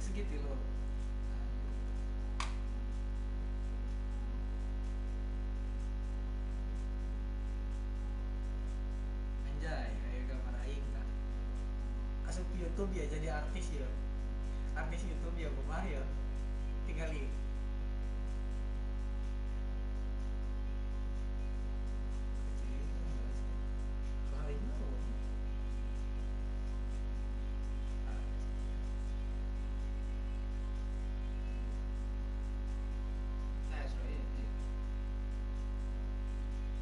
segitu loh. Anjay, kayak gambar aing tah. Asup YouTube ya jadi artis ya. Artis YouTube ya kumah ya. Tinggal di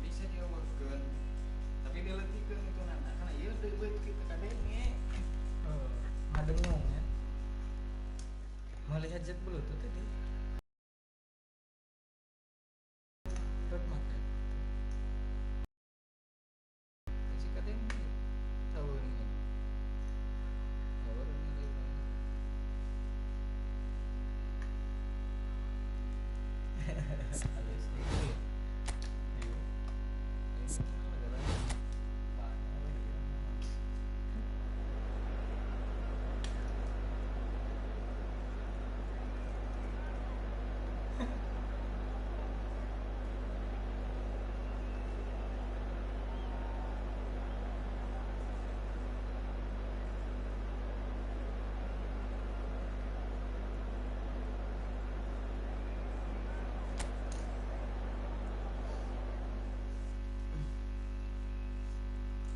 bisa diomongkan tapi diletihkan itu nana karena iya udah buat kita kadangnya ngadengung ya melihat jet bluetooth tadi roadmap ya masih kadangnya tahu ini tahu ini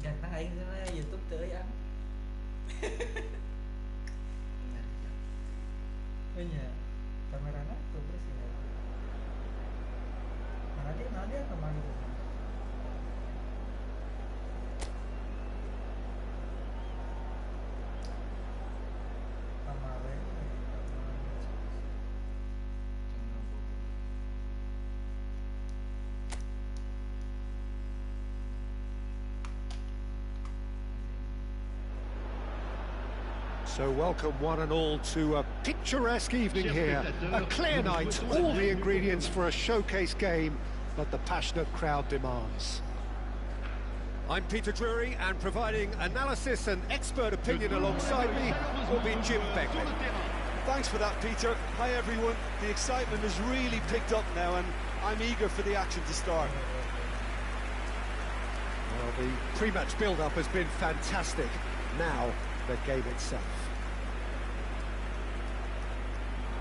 ganteng aing sana YouTube teu yang punya kamera tuh bersih ya mana dia kemana tuh kamera So welcome one and all to a picturesque evening here, a clear night, all the ingredients for a showcase game that the passionate crowd demands. I'm Peter Drury, and providing analysis and expert opinion alongside me will be Jim Beckley. Thanks for that, Peter. Hi everyone, the excitement has really picked up now and I'm eager for the action to start. Well, the pre-match build-up has been fantastic. Now, the game itself.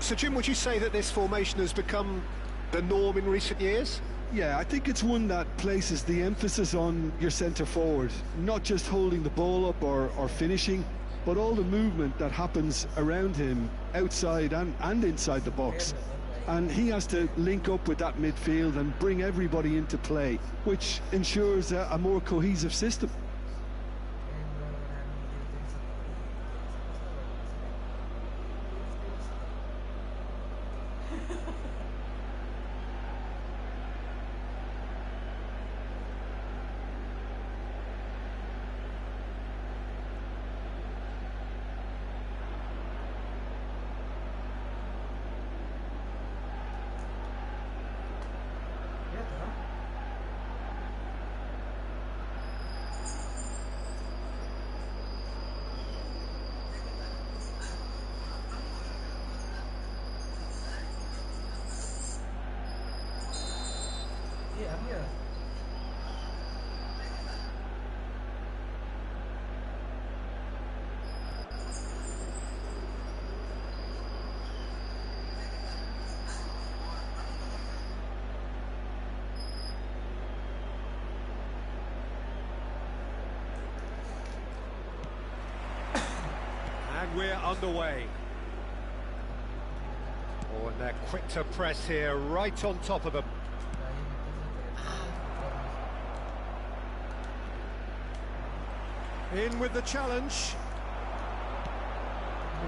So, Jim, would you say that this formation has become the norm in recent years? Yeah, I think it's one that places the emphasis on your centre forward, not just holding the ball up or finishing, but all the movement that happens around him, outside and inside the box. And he has to link up with that midfield and bring everybody into play, which ensures a more cohesive system. And we're underway. Oh, and they're quick to press here, right on top of them. In with the challenge.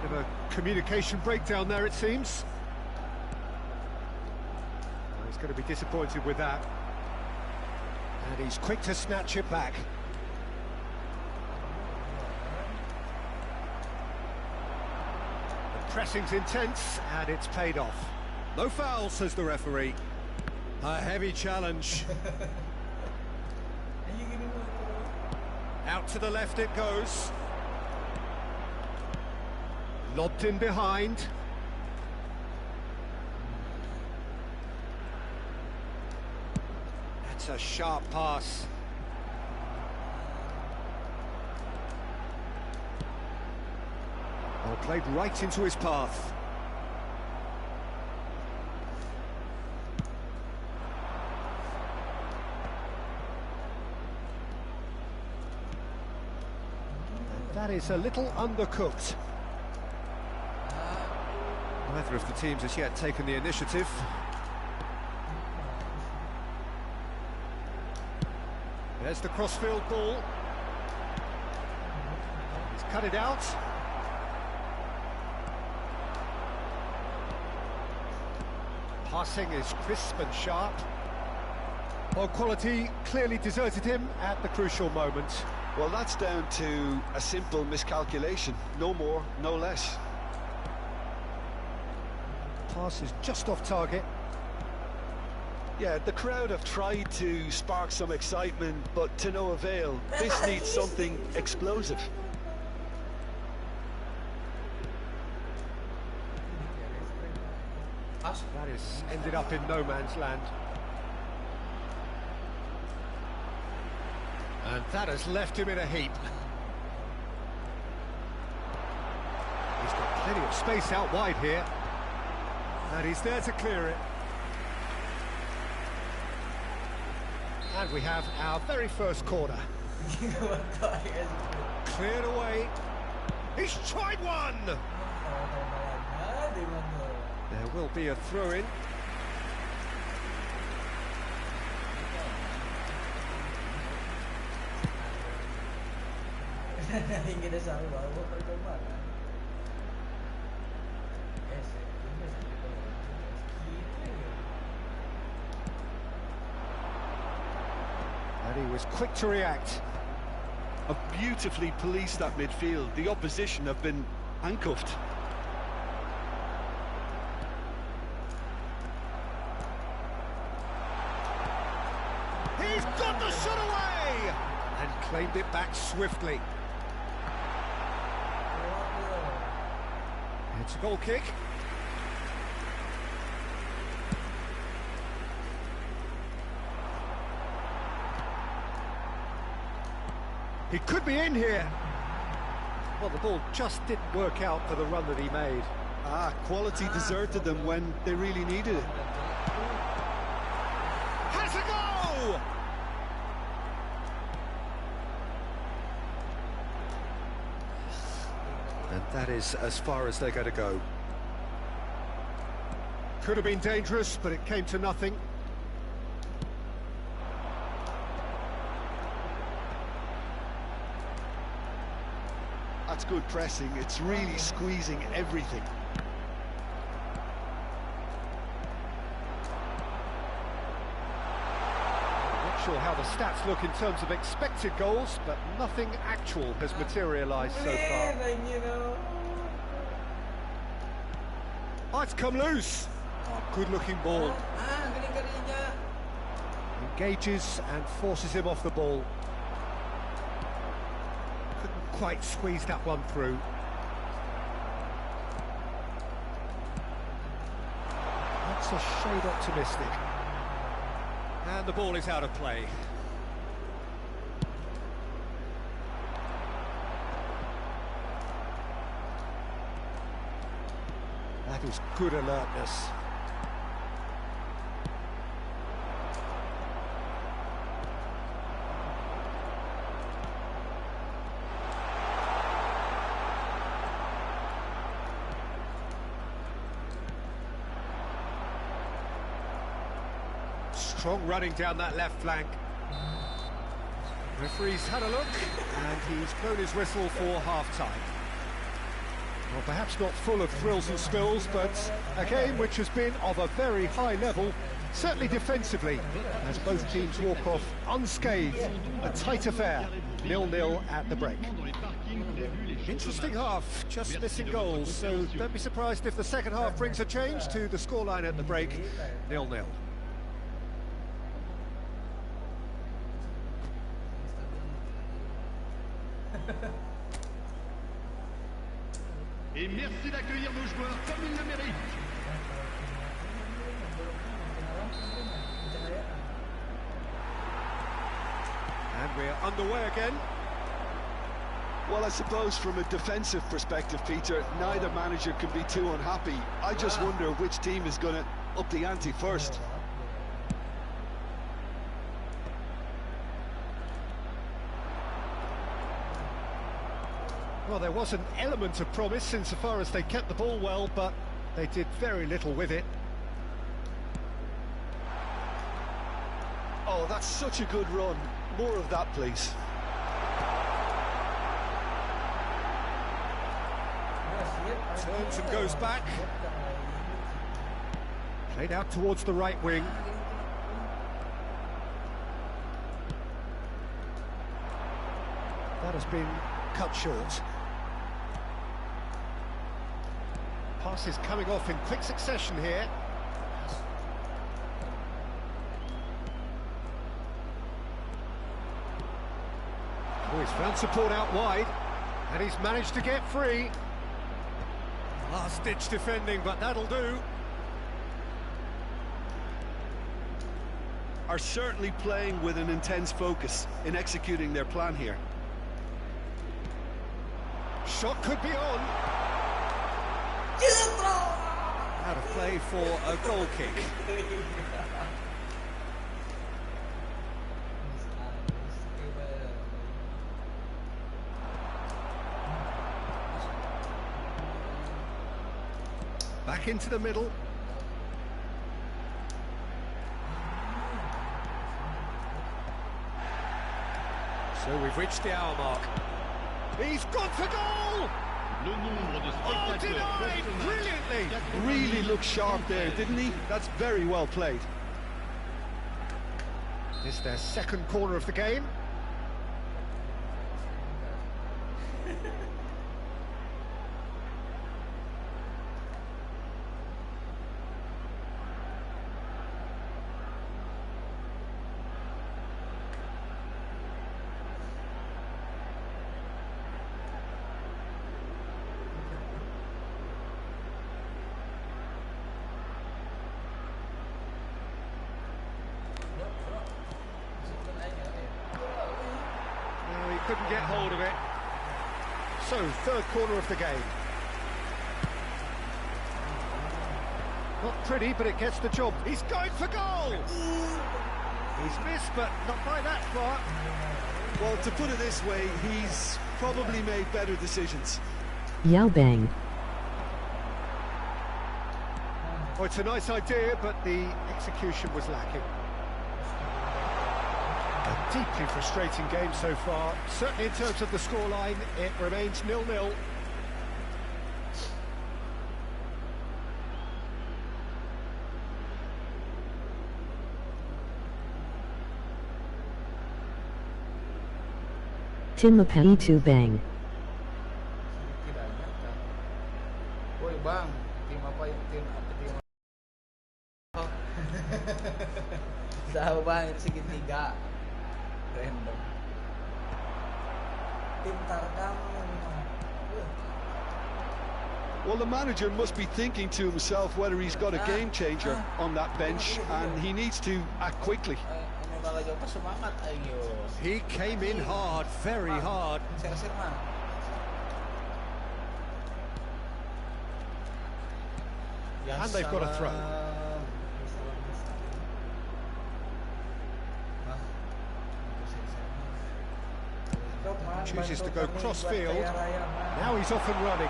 Bit of a communication breakdown there, it seems. Oh, he's going to be disappointed with that. And he's quick to snatch it back. The pressing's intense, and it's paid off. No foul, says the referee. A heavy challenge. Out to the left it goes. Lobbed in behind. That's a sharp pass. Well, played right into his path. And that is a little undercooked. Neither of the teams has yet taken the initiative. There's the crossfield ball. He's cut it out. Passing is crisp and sharp. Well, quality clearly deserted him at the crucial moment. Well, that's down to a simple miscalculation. No more, no less. Pass is just off target. Yeah, the crowd have tried to spark some excitement, but to no avail. This needs something explosive. That is ended up in no man's land. And that has left him in a heap. He's got plenty of space out wide here. And he's there to clear it. And we have our very first corner. Cleared away. He's tried one! There will be a throw-in. And he was quick to react. Have beautifully policed that midfield. The opposition have been handcuffed. He's got the shot away! And claimed it back swiftly. It's a goal kick. He could be in here. Well, the ball just didn't work out for the run that he made. Quality deserted them when they really needed it. Has a go! And that is as far as they're going to go. Could have been dangerous, but it came to nothing. That's good pressing. It's really squeezing everything. Not sure how the stats look in terms of expected goals, but nothing actual has materialised so far. Oh, it's come loose. Oh, good-looking ball. Engages and forces him off the ball. Couldn't quite squeeze that one through. That's a shade optimistic. And the ball is out of play. That is good alertness. Strong running down that left flank. Referee's had a look, and he's blown his whistle for half-time. Well, perhaps not full of thrills and spills, but a game which has been of a very high level, certainly defensively, as both teams walk off unscathed. A tight affair, 0-0 at the break. Interesting half, just missing goals, so don't be surprised if the second half brings a change to the scoreline at the break, 0-0. Et merci d'accueillir nos joueurs comme ils le méritent. And we're underway again. Well, I suppose from a defensive perspective, Peter, neither manager can be too unhappy. I just wonder which team is going to up the ante first. Well, there was an element of promise insofar as they kept the ball well, but they did very little with it. Oh, that's such a good run. More of that, please. Turns and goes back. Played out towards the right wing. That has been cut short. Passes coming off in quick succession here. Oh, he's found support out wide, and he's managed to get free. Last-ditch defending, but that'll do. Are certainly playing with an intense focus in executing their plan here. Shot could be on. Out of play for a goal kick. Back into the middle. So we've reached the hour mark. He's gone for goal! Oh, denied! Brilliantly! Really looked sharp there, didn't he? That's very well played. It's their second corner of the game. Couldn't get hold of it. So, third corner of the game. Not pretty, but it gets the job. He's going for goal! He's missed, but not by that far. Well, to put it this way, he's probably made better decisions. Yell bang. Oh, it's a nice idea, but the execution was lacking. A deeply frustrating game so far. Certainly in terms of the scoreline, it remains 0-0. Timothy to bang. Woi bang, tim apa yang tim Tahu bang, itu segitiga random. Tim Tarkam. Well, the manager must be thinking to himself whether he's got a game changer on that bench, and he needs to act quickly. He came in hard, very hard. And they've got a throw. Chooses to go cross-field. Now he's off and running.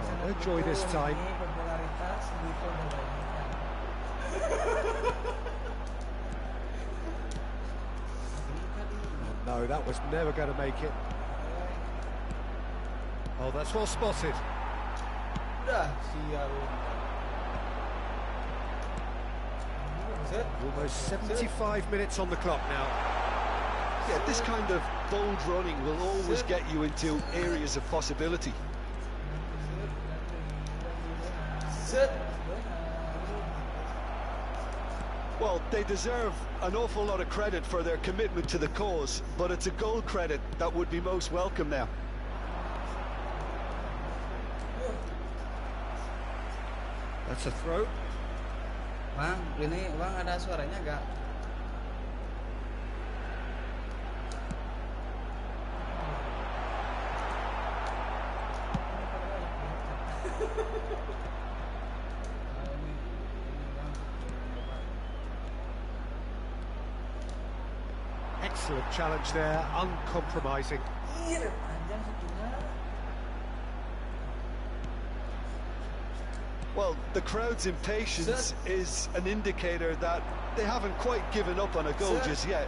Oh, no joy this time. Oh, no, that was never going to make it. Oh, that's well spotted. Almost 75 minutes on the clock now. Yeah, this kind of bold running will always get you into areas of possibility. Well, they deserve an awful lot of credit for their commitment to the cause, but it's a goal credit that would be most welcome now. That's a throw. Bang, ini Bang ada suaranya gak? Excellent challenge there, uncompromising. Well, the crowd's impatience is an indicator that they haven't quite given up on a goal just yet.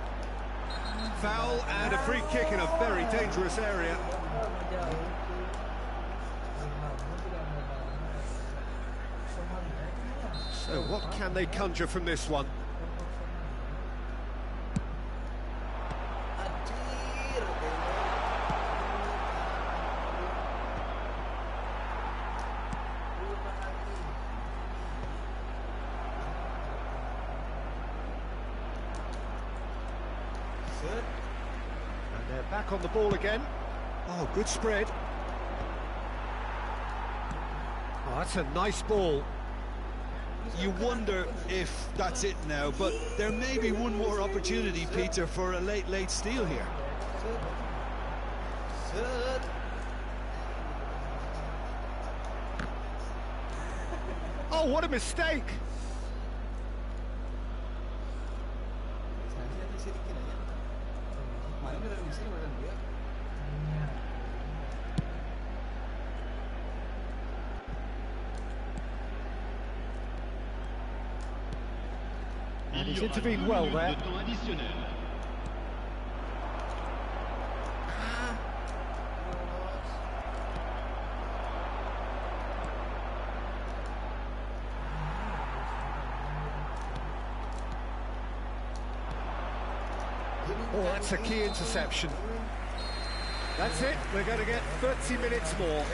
Foul and a free kick in a very dangerous area. So what can they conjure from this one? And they're back on the ball again. Oh, good spread. Oh, that's a nice ball. You wonder if that's it now, but there may be one more opportunity, Peter, for a late steal here. Oh, what a mistake! And he's intervened well there. Oh, that's a key interception. That's it, we're going to get 30 minutes more.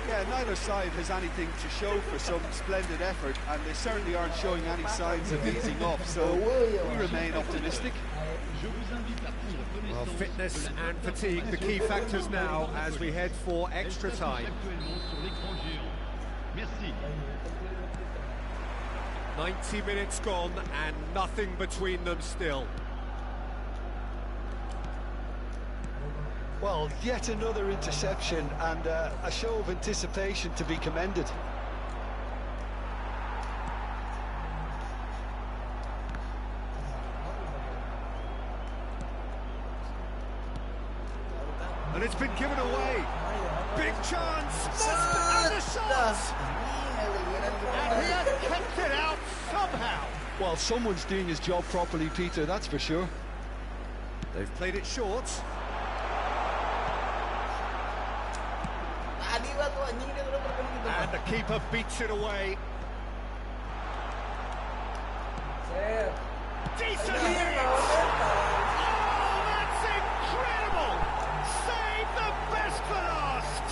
Yeah, neither side has anything to show for some splendid effort, and they certainly aren't showing any signs of easing off, so we remain optimistic. Well, fitness and fatigue, the key factors now as we head for extra time. 90 minutes gone and nothing between them still. Well, yet another interception and a show of anticipation to be commended. And it's been given away. Big chance. And a shot. And he has kept it out somehow. Well, someone's doing his job properly, Peter, that's for sure. They've played it short. And the keeper beats it away. Decent hit! Oh, that's incredible! Save the best for last!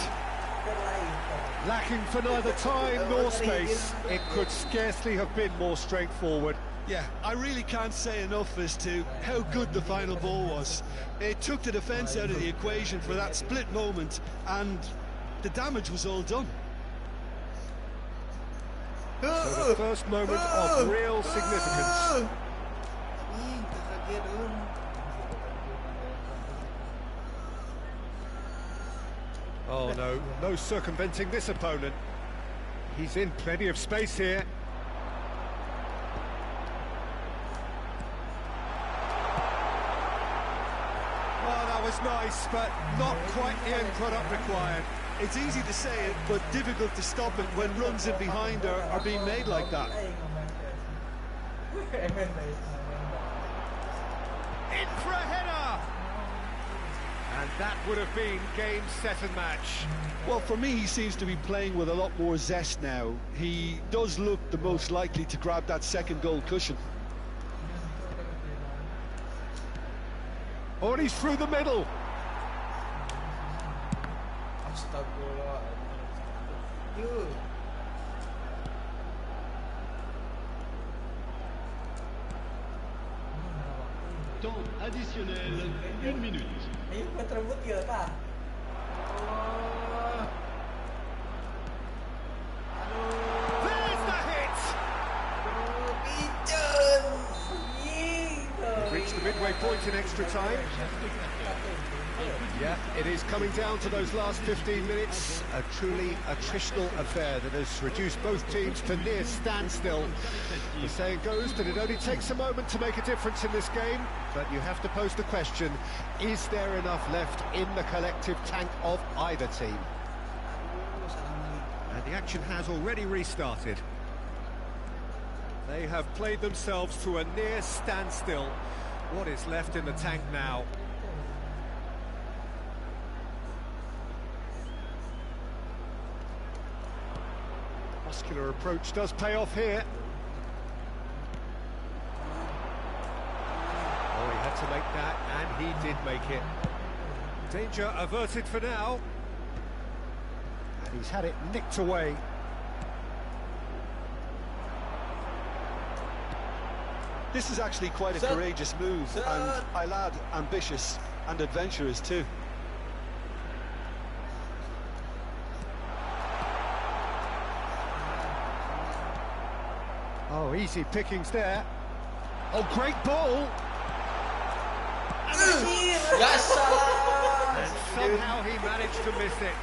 Lacking for neither time nor space, it could scarcely have been more straightforward. Yeah, I really can't say enough as to how good the final ball was. It took the defence out of the equation for that split moment, and the damage was all done. So the first moment of real significance. Oh no, no circumventing this opponent. He's in plenty of space here. Oh, that was nice, but not quite the end product required. It's easy to say it, but difficult to stop it when runs in behind are being made like that. In for a header! And that would have been game, set and match. Well, for me, he seems to be playing with a lot more zest now. He does look the most likely to grab that second goal cushion. Oh, and he's through the middle. Temps additionnel, 1 minute. This point in extra time. Yeah, it is coming down to those last 15 minutes. A truly attritional affair that has reduced both teams to near standstill. The saying goes that it only takes a moment to make a difference in this game, but you have to pose the question, is there enough left in the collective tank of either team? And the action has already restarted. They have played themselves to a near standstill. What is left in the tank now? Muscular approach does pay off here. Oh, he had to make that, and he did make it. Danger averted for now. And he's had it nicked away. This is actually quite a courageous move, and I'll add ambitious and adventurous too. Oh, easy pickings there. Oh, great ball! Gak salah. And somehow he managed to miss it.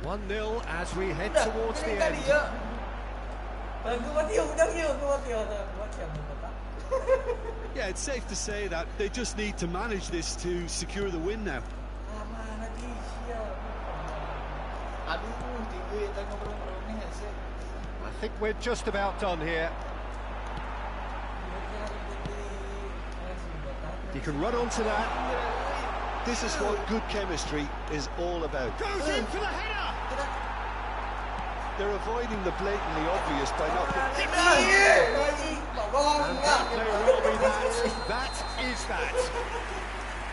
1-0 as we head towards the end. Yeah, it's safe to say that they just need to manage this to secure the win now. I think we're just about done here. He can run onto that. This is what good chemistry is all about. Goes in for the header! They're avoiding the blatantly obvious by not... And that may well be that. That is that.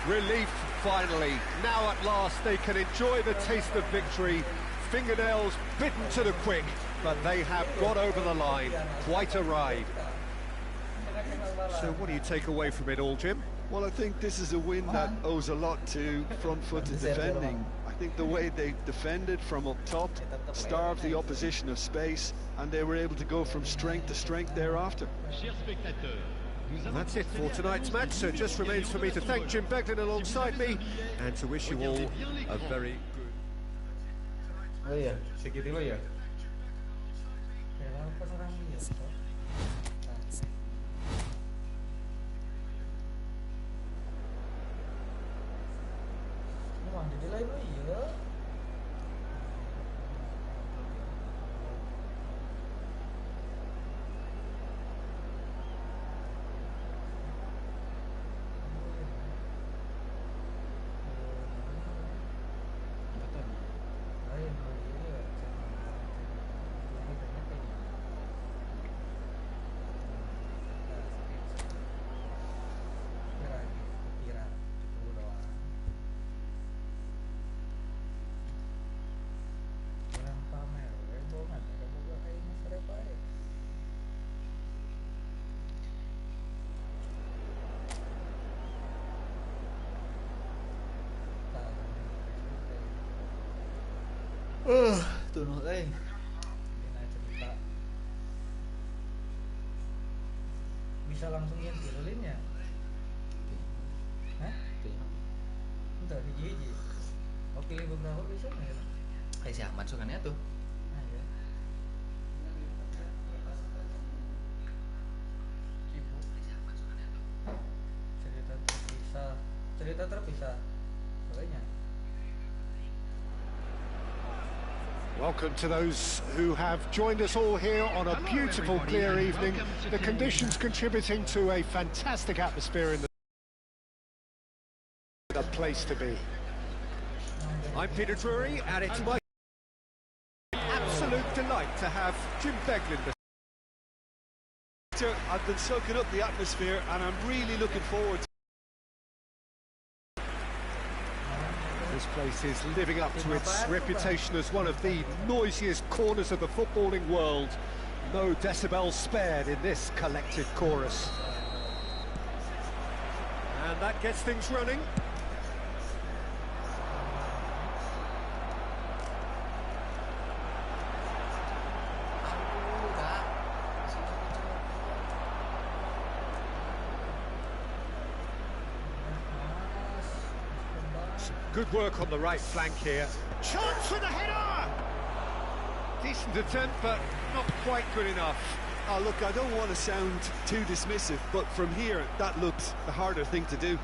Relief, finally. Now at last they can enjoy the taste of victory. Fingernails bitten to the quick, but they have got over the line. Quite a ride. So what do you take away from it all, Jim? Well, I think this is a win that owes a lot to front-footed defending. I think the way they defended from up top starved the opposition of space, and they were able to go from strength to strength thereafter. And that's it for tonight's match, so it just remains for me to thank Jim Beglin alongside me and to wish you all a very good... Oh iya, segitu dulu ya. Jadi lah itu iya. Tuh cerita bisa langsung nyentilin ya? Hah? Entar hiji-hiji. Mau pilih beberapa bisa nggak ya? Kayak si Ahmad sukannya tuh. Nah, ya. Cerita terpisah. Soalnya. Welcome to those who have joined us all here on a beautiful, clear evening. The conditions contributing to a fantastic atmosphere in the place to be. I'm Peter Drury, and it's my absolute delight to have Jim Beglin. I've been soaking up the atmosphere, and I'm really looking forward to... This place is living up to its reputation as one of the noisiest corners of the footballing world. No decibels spared in this collective chorus. And that gets things running. Good work on the right flank here. Chance for the header! Decent attempt, but not quite good enough. Oh, look, I don't want to sound too dismissive, but from here, that looked the harder thing to do.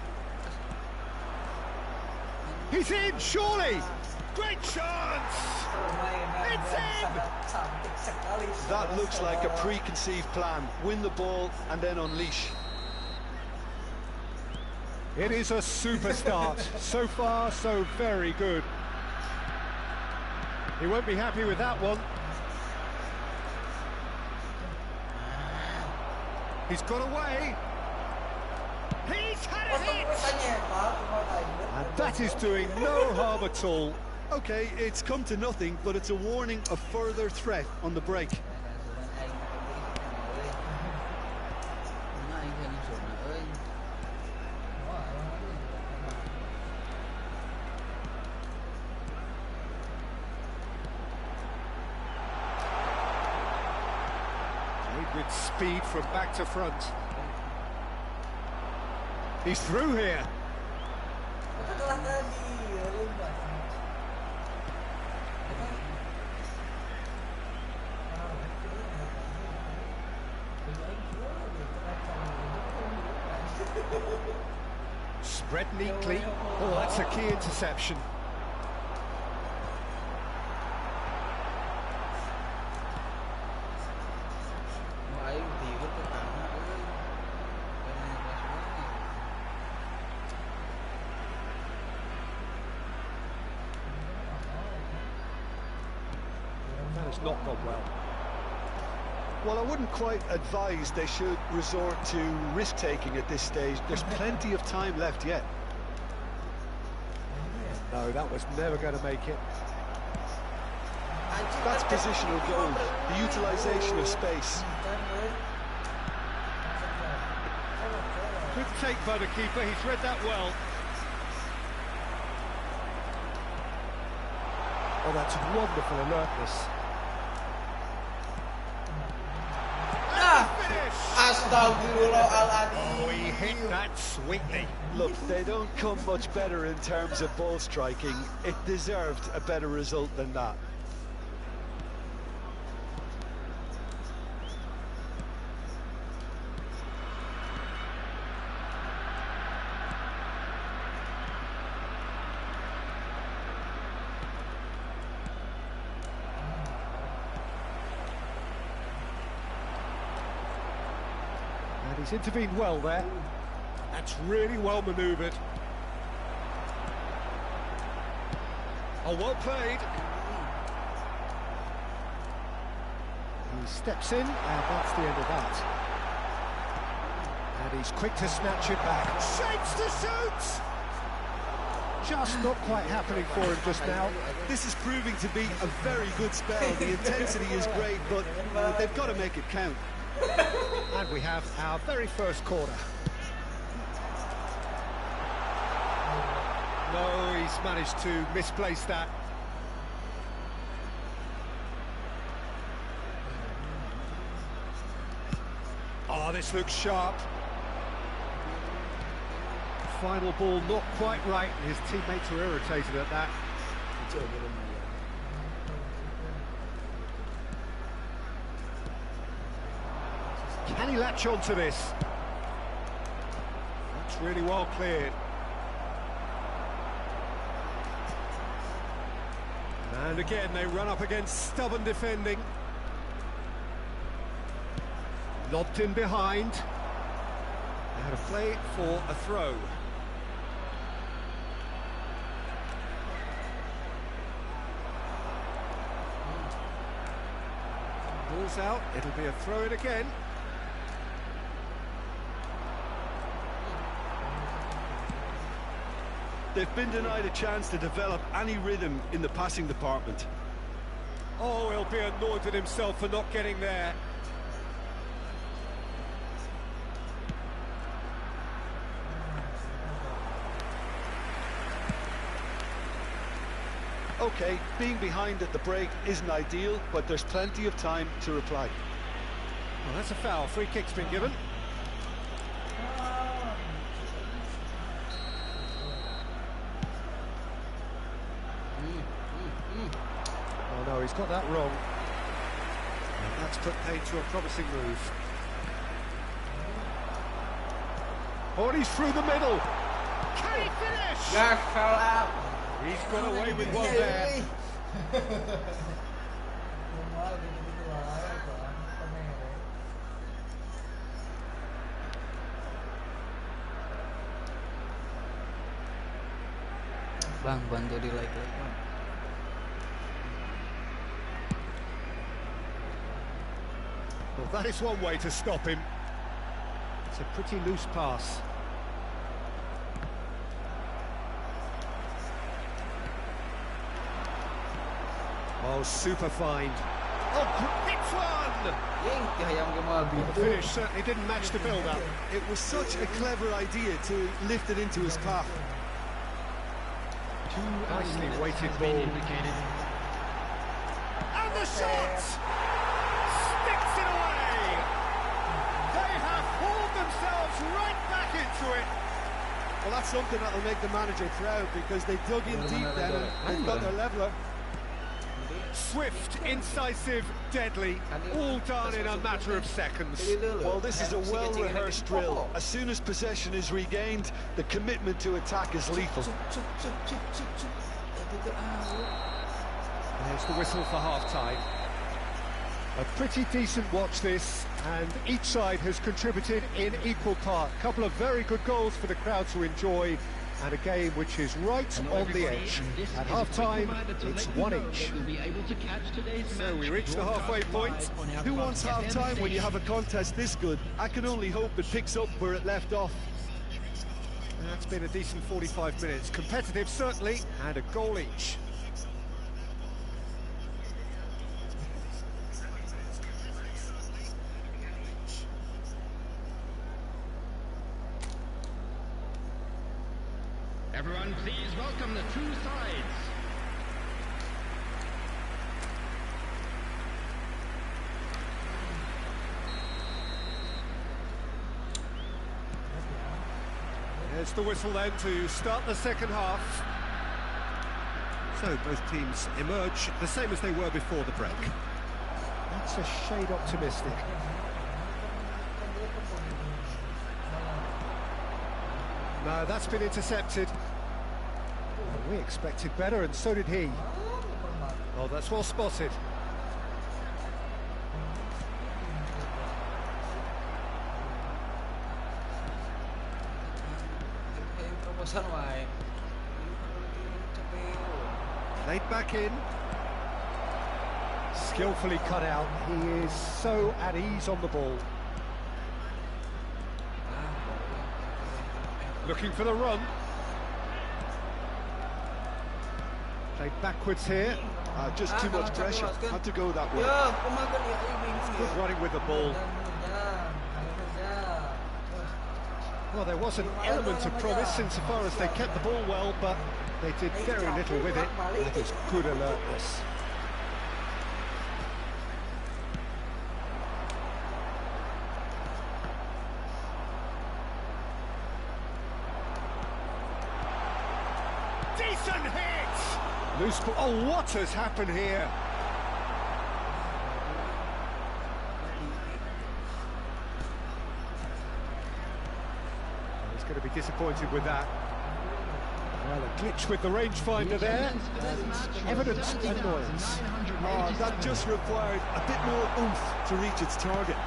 He's in, surely! Great chance! It's in! That looks like a preconceived plan. Win the ball and then unleash. It is a super start. So far, so very good. He won't be happy with that one. He's got away. He's had a hit! And that is doing no harm at all. Okay, it's come to nothing, but it's a warning of further threat on the break. Played with speed from back to front. He's through here. Spread neatly. Oh, that's a key interception. That has not gone well. Well, I wouldn't quite advise they should resort to risk-taking at this stage. There's plenty of time left yet. No, that was never going to make it. That's positional goal, the utilisation of space. Good take by the keeper, he's read that well. Oh, that's wonderful alertness. Oh, he hit that sweetly. Look, they don't come much better in terms of ball striking. It deserved a better result than that. And he's intervened well there. That's really well manoeuvred. Oh, well played. He steps in, and that's the end of that. And he's quick to snatch it back. Shapes the shoots! Just not quite happening for him just now. This is proving to be a very good spell. The intensity is great, but they've got to make it count. And we have our very first corner. No, he's managed to misplace that. Oh, this looks sharp. Final ball not quite right, and his teammates are irritated at that. Can he latch on to this? That's really well cleared. And again, they run up against stubborn defending. Lobbed in behind. They had a play for a throw. Ball's out, it'll be a throw in again. They've been denied a chance to develop any rhythm in the passing department. Oh, he'll be annoyed with himself for not getting there. Okay, being behind at the break isn't ideal, but there's plenty of time to reply. Well, that's a foul. Free kick's been given. No, he's got that wrong. And that's put paid to a promising move. Oh, and he's through the middle. Can he finish? Gagal out. He's got away with one there. Bang, bantu di like bang. Well, that is one way to stop him. It's a pretty loose pass. Oh, super find. Oh, great one! The finish certainly didn't match the build-up. It was such a clever idea to lift it into his path. Nicely weighted ball. And the shot! Sticks it away! They have hauled themselves right back into it. Well, that's something that'll make the manager proud, because they dug in deep then and they've got their leveller. Swift, incisive, deadly, all done in a matter of seconds. Well, this is a well-rehearsed drill. As soon as possession is regained, the commitment to attack is lethal. There's the whistle for half-time. A pretty decent watch this, and each side has contributed in equal part. A couple of very good goals for the crowd to enjoy, and a game which is right on the edge. At half-time, it's one each. So we reach the halfway point. Who wants half-time when you have a contest this good? I can only hope it picks up where it left off. That's been a decent 45 minutes. Competitive, certainly, and a goal each. Everyone, please welcome the two sides. There's the whistle then to start the second half. So both teams emerge the same as they were before the break. That's a shade optimistic. No, that's been intercepted. Well, we expected better, and so did he. Oh, that's well spotted. Played back in. Skillfully cut out. He is so at ease on the ball. Looking for the run. Played backwards here. Just too much pressure. Had to go that way. Good running with the ball. Well, there was an element of promise insofar as they kept the ball well, but they did very little with it. That is good alertness. Decent hit! Loose ball. Oh, what has happened here? He's going to be disappointed with that. Well, a glitch with the rangefinder there, and evident annoyance. Oh, that just required a bit more oomph to reach its target.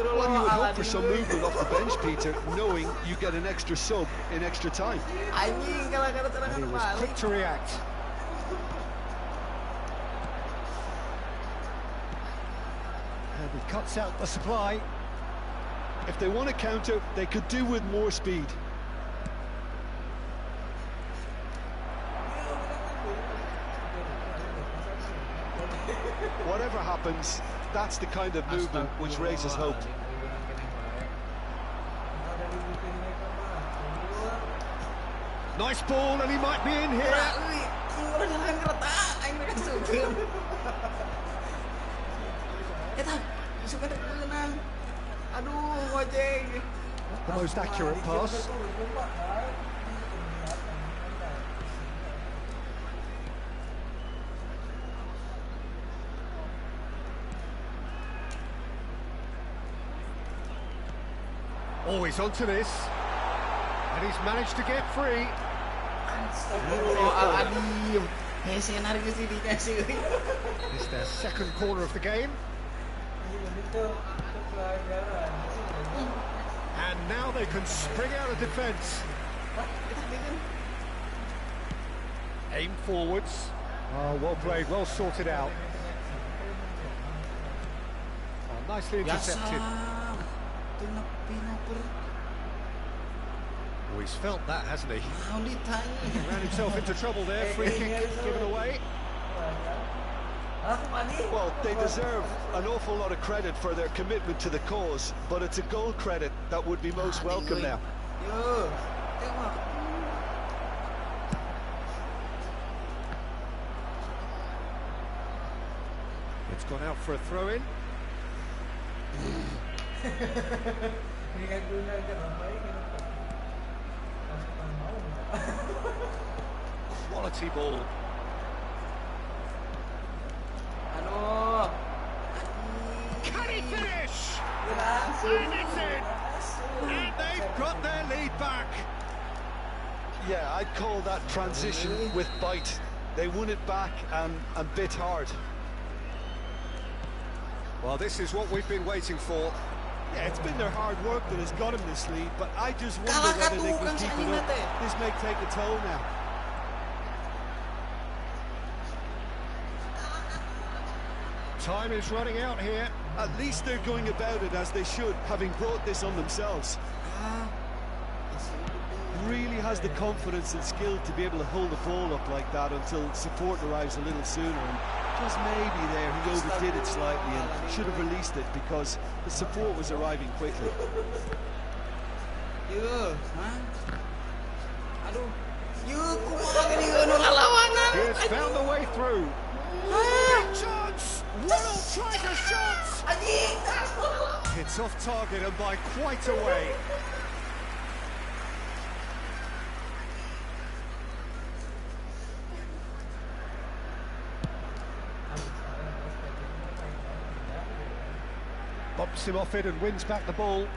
Well, you would hope for some movement off the bench, Peter, knowing you get an extra sub in extra time. And he was quick to react. And he cuts out the supply. If they want to counter, they could do with more speed. Whatever happens, that's the kind of movement which raises hope. Nice ball, and he might be in here. The most accurate pass. Oh, he's onto this. And he's managed to get free. Aduh. Messi yang narik ke sini kasih. It's their second corner of the game. And now they can spring out of defence. Aim forwards. Oh, well played, well sorted out. Oh, nicely intercepted. Oh, he's felt that, hasn't he? He ran himself into trouble there. Free kick given away. Well, they deserve an awful lot of credit for their commitment to the cause, but it's a goal credit that would be most welcome now. Yo, tengok. It's gone out for a throw-in. Quality ball. Aduh. Can he finish? And it's in. And they've got their lead back. Yeah, I'd call that transition with bite. They won it back and bit hard. Well, this is what we've been waiting for. Yeah, it's been their hard work that has got them this lead, but I just wonder whether they can keep it up. This may take a toll now. Time is running out here. At least they're going about it as they should, having brought this on themselves. Really has the confidence and skill to be able to hold the ball up like that until support arrives a little sooner. And just maybe there he overdid it slightly and should have released it because the support was arriving quickly. Yo, aduh. Yo, kumaha gini ono lawanan. He has found the way through. Big chance! World striker shot! It's off target and by quite a way. Bumps him off it and wins back the ball.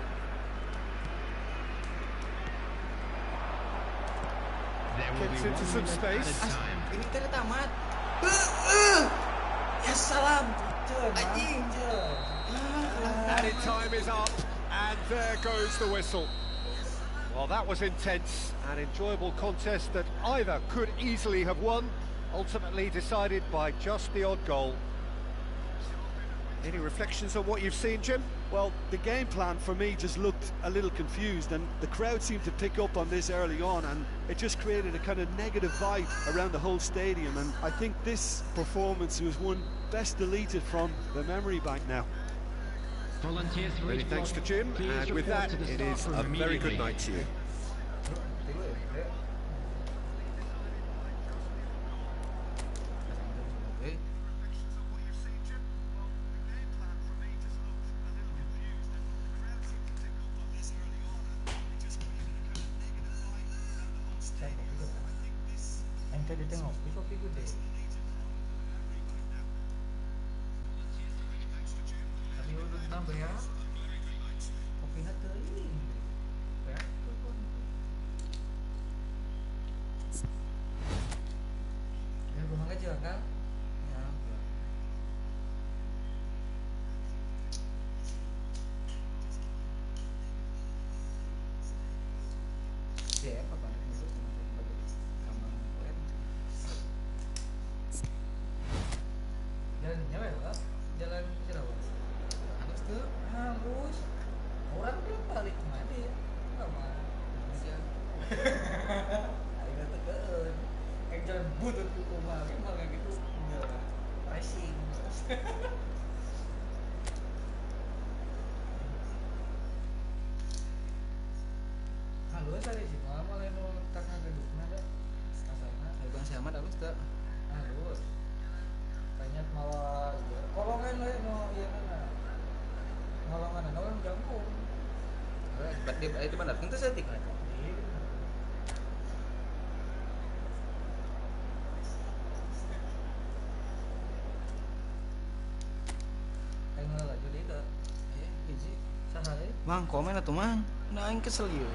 Gets into some space. Ini teh tamat. Ya salam. Anjing. Added time is up, and there goes the whistle. Well, that was intense, an enjoyable contest that either could easily have won, ultimately decided by just the odd goal. Any reflections on what you've seen, Jim? Well, the game plan for me just looked a little confused, and the crowd seemed to pick up on this early on, and it just created a kind of negative vibe around the whole stadium. And I think this performance was one best deleted from the memory bank now. Many thanks to Jim, and with that, it is a very good night to you. Tadi tengok, itu kopi gede. Tapi udah nambah ya. Kopinya teuing. Ya, tuh. Ya, gua aja kan. Ya. Siapa kan? Jalannya ya, jalan Cirawas. Halus tuh, halus. Orang belum balik kemana ya? Enggak mau. Ayo tekan. Kayak jalan butut ke rumah, emang kayak gitu. Enggak. Racing. Halus ada sih, malah mau tengah gedung ada. Asalnya, Bang Siamat halus tuh. halus. Banyak malah kolongan lah no iya mana kolongan ada orang jangkung Itu benar, tentu setik. kayak nggak lagi itu Hiji. sehari Mang, komen atuh mang. Nah, aing kesel yuk.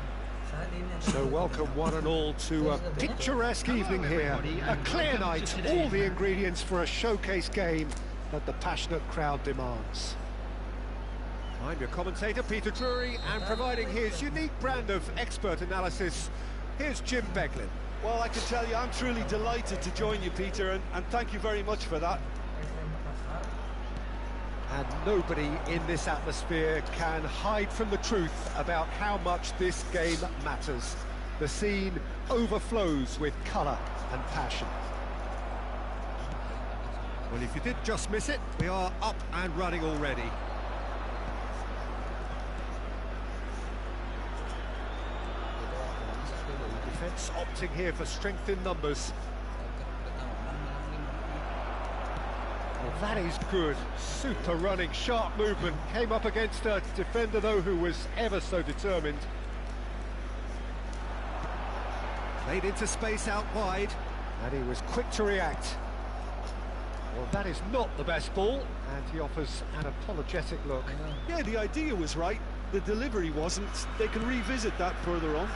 So welcome one and all to a picturesque evening here. A clear night, all the ingredients for a showcase game that the passionate crowd demands. I'm your commentator, Peter Drury, and providing his unique brand of expert analysis, here's Jim Beglin. Well, I can tell you, I'm truly delighted to join you, Peter, and thank you very much for that. And nobody in this atmosphere can hide from the truth about how much this game matters. The scene overflows with colour and passion. Well, if you did just miss it, we are up and running already. Defence opting here for strength in numbers. Well, that is good. Super running, sharp movement. Came up against a defender, though, who was ever so determined. Played into space out wide. And he was quick to react. Well, that is not the best ball, and he offers an apologetic look. Yeah, the idea was right. The delivery wasn't. They can revisit that further on.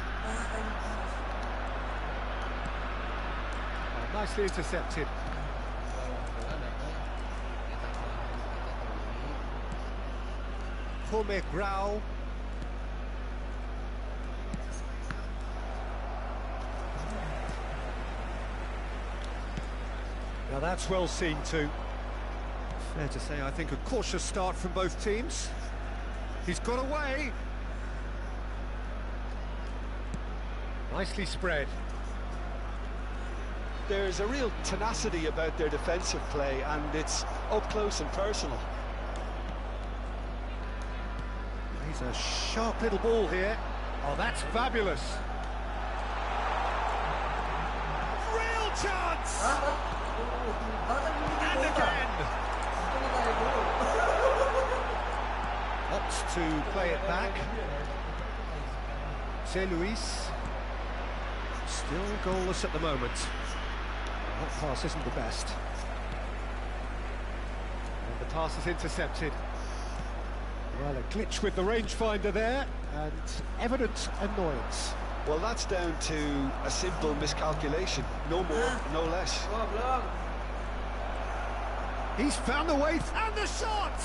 Nicely intercepted. Grau. Now that's well seen too. Fair to say, I think a cautious start from both teams. He's got away. Nicely spread. There's a real tenacity about their defensive play, and it's up close and personal. He's a sharp little ball here. Oh, that's fabulous. Real chance! And again! Opts to play it back. C'est Luis. Still goalless at the moment. That pass isn't the best. And the pass is intercepted. Well, a glitch with the rangefinder there, and evident annoyance. Well, that's down to a simple miscalculation. No more, no less. He's found the way, and the shot!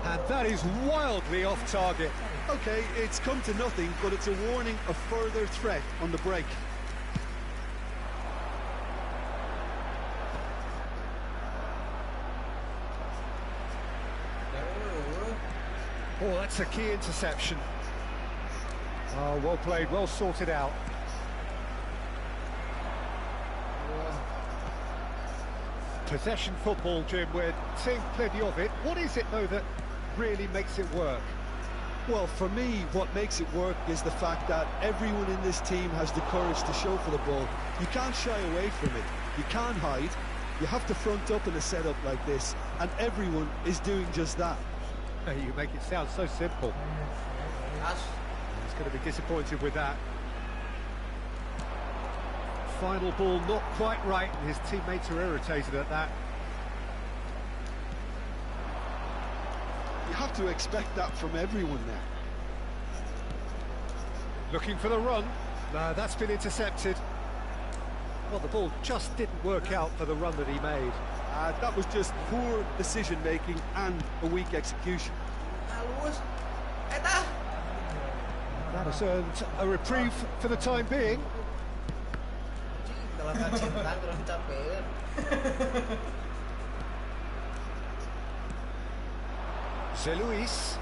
And that is wildly off target. Okay, it's come to nothing, but it's a warning of further threat on the break. Oh, that's a key interception. Oh, well played, well sorted out. Possession football, Jim, we're seeing plenty of it. What is it, though, that really makes it work? Well, for me, what makes it work is the fact that everyone in this team has the courage to show for the ball. You can't shy away from it. You can't hide. You have to front up in a setup like this, and everyone is doing just that. You make it sound so simple. He's going to be disappointed with that. Final ball not quite right, and his teammates are irritated at that. You have to expect that from everyone now. Looking for the run. No, that's been intercepted. Well, the ball just didn't work out for the run that he made. That was just poor decision-making and a weak execution. That has earned a reprieve for the time being. C'est Luis.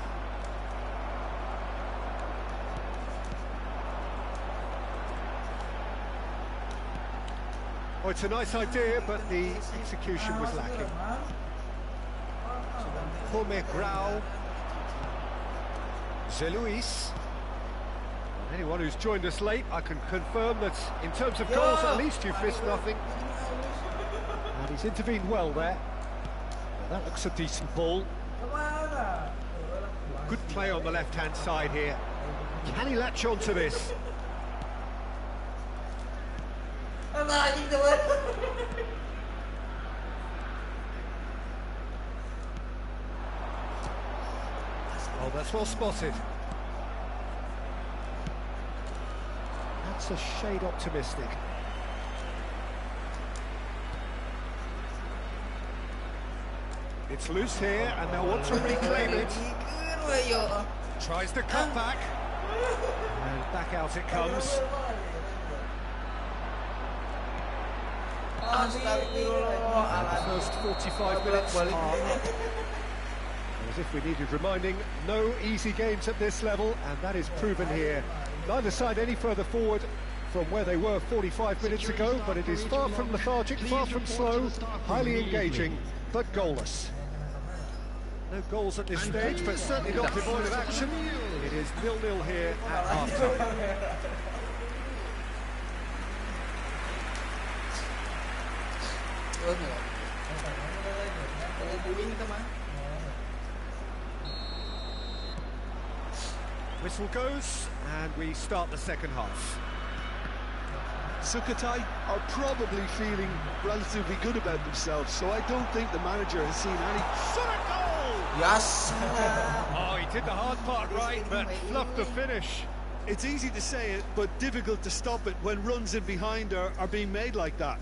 Oh, it's a nice idea, but the execution was lacking. Grau. C'est Luis. Anyone who's joined us late, I can confirm that in terms of goals, at least you've missed nothing. And he's intervened well there. Well, that looks a decent ball. Good play on the left-hand side here. Can he latch on to this? Oh, that's well spotted. perhaps a shade optimistic. It's loose here, and they'll want to reclaim it. Tries the cut back. And back out it comes. And the first 45 minutes are up. As if we needed reminding, no easy games at this level, and that is proven here. Neither side any further forward from where they were 45 minutes ago, but it is far from lethargic, far from slow, highly engaging, but goalless. No goals at this stage, but certainly not devoid of action. It is 0-0 here at half-time. Whistle goes, and we start the second half. Sukhothai are probably feeling relatively good about themselves, so I don't think the manager has seen any... Shot a goal! Yes! Oh, he did the hard part right, but fluffed the finish. It's easy to say it, but difficult to stop it when runs in behind are being made like that.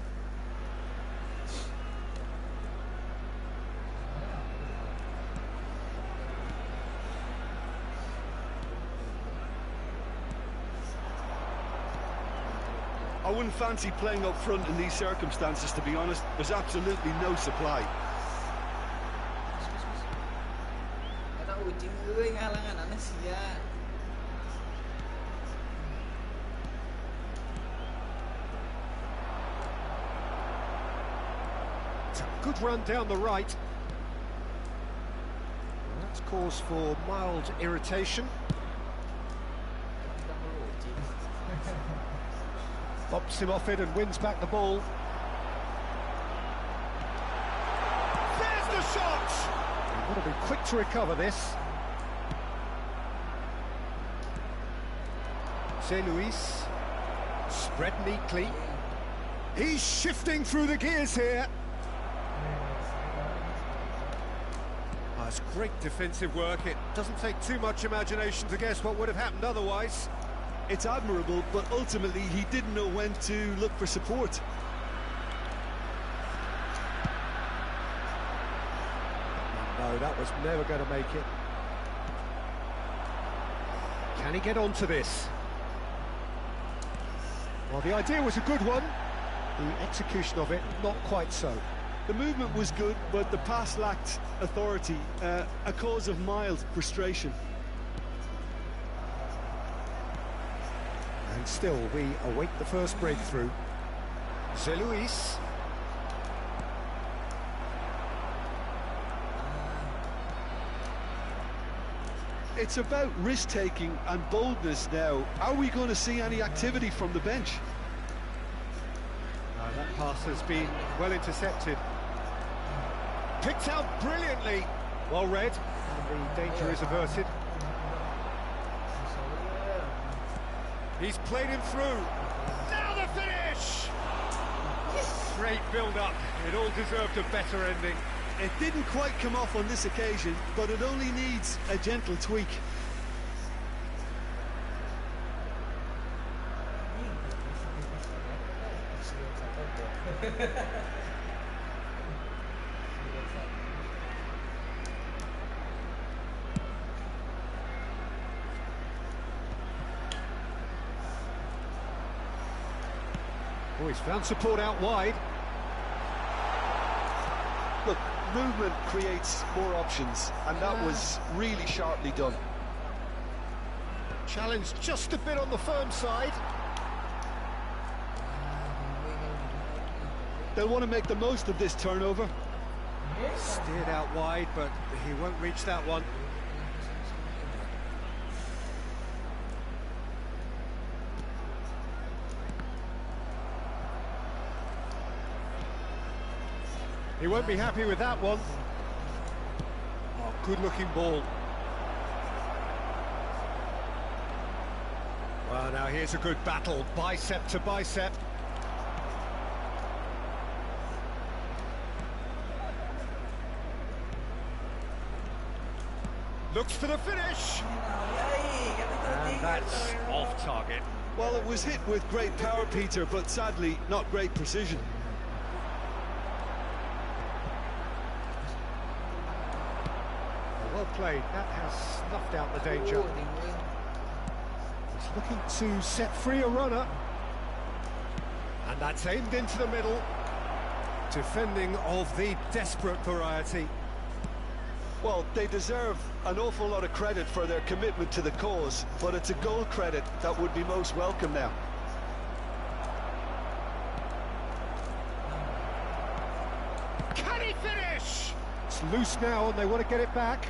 I wouldn't fancy playing up front in these circumstances, to be honest. There's absolutely no supply. It's a good run down the right. Well, that's cause for mild irritation. Bops him off it and wins back the ball. There's the shot! They've got to be quick to recover this. C'est Luis. Spread neatly. He's shifting through the gears here. Oh, it's great defensive work. It doesn't take too much imagination to guess what would have happened otherwise. It's admirable, but ultimately he didn't know when to look for support. No, that was never going to make it. Can he get onto this? Well, the idea was a good one. The execution of it, not quite so. The movement was good, but the pass lacked authority, a cause of mild frustration. And still, we await the first breakthrough. C'est Luis. It's about risk-taking and boldness now. Are we going to see any activity from the bench? That pass has been well intercepted. Picked out brilliantly. Well read, and the danger is averted. He's played him through. Now the finish! Great build-up. It all deserved a better ending. It didn't quite come off on this occasion, but it only needs a gentle tweak. Oh, he's found support out wide. Look, movement creates more options, and that was really sharply done. Challenge just a bit on the firm side. They'll want to make the most of this turnover. Steered out wide, but he won't reach that one. He won't be happy with that one. Oh, good-looking ball. Well, now here's a good battle, bicep to bicep. Looks for the finish. And that's off target. Well, it was hit with great power, Peter, but sadly not great precision. Well played. That has snuffed out the danger. He's looking to set free a runner. And that's aimed into the middle. Defending of the desperate variety. Well, they deserve an awful lot of credit for their commitment to the cause, but it's a goal credit that would be most welcome now. Can he finish? It's loose now and they want to get it back.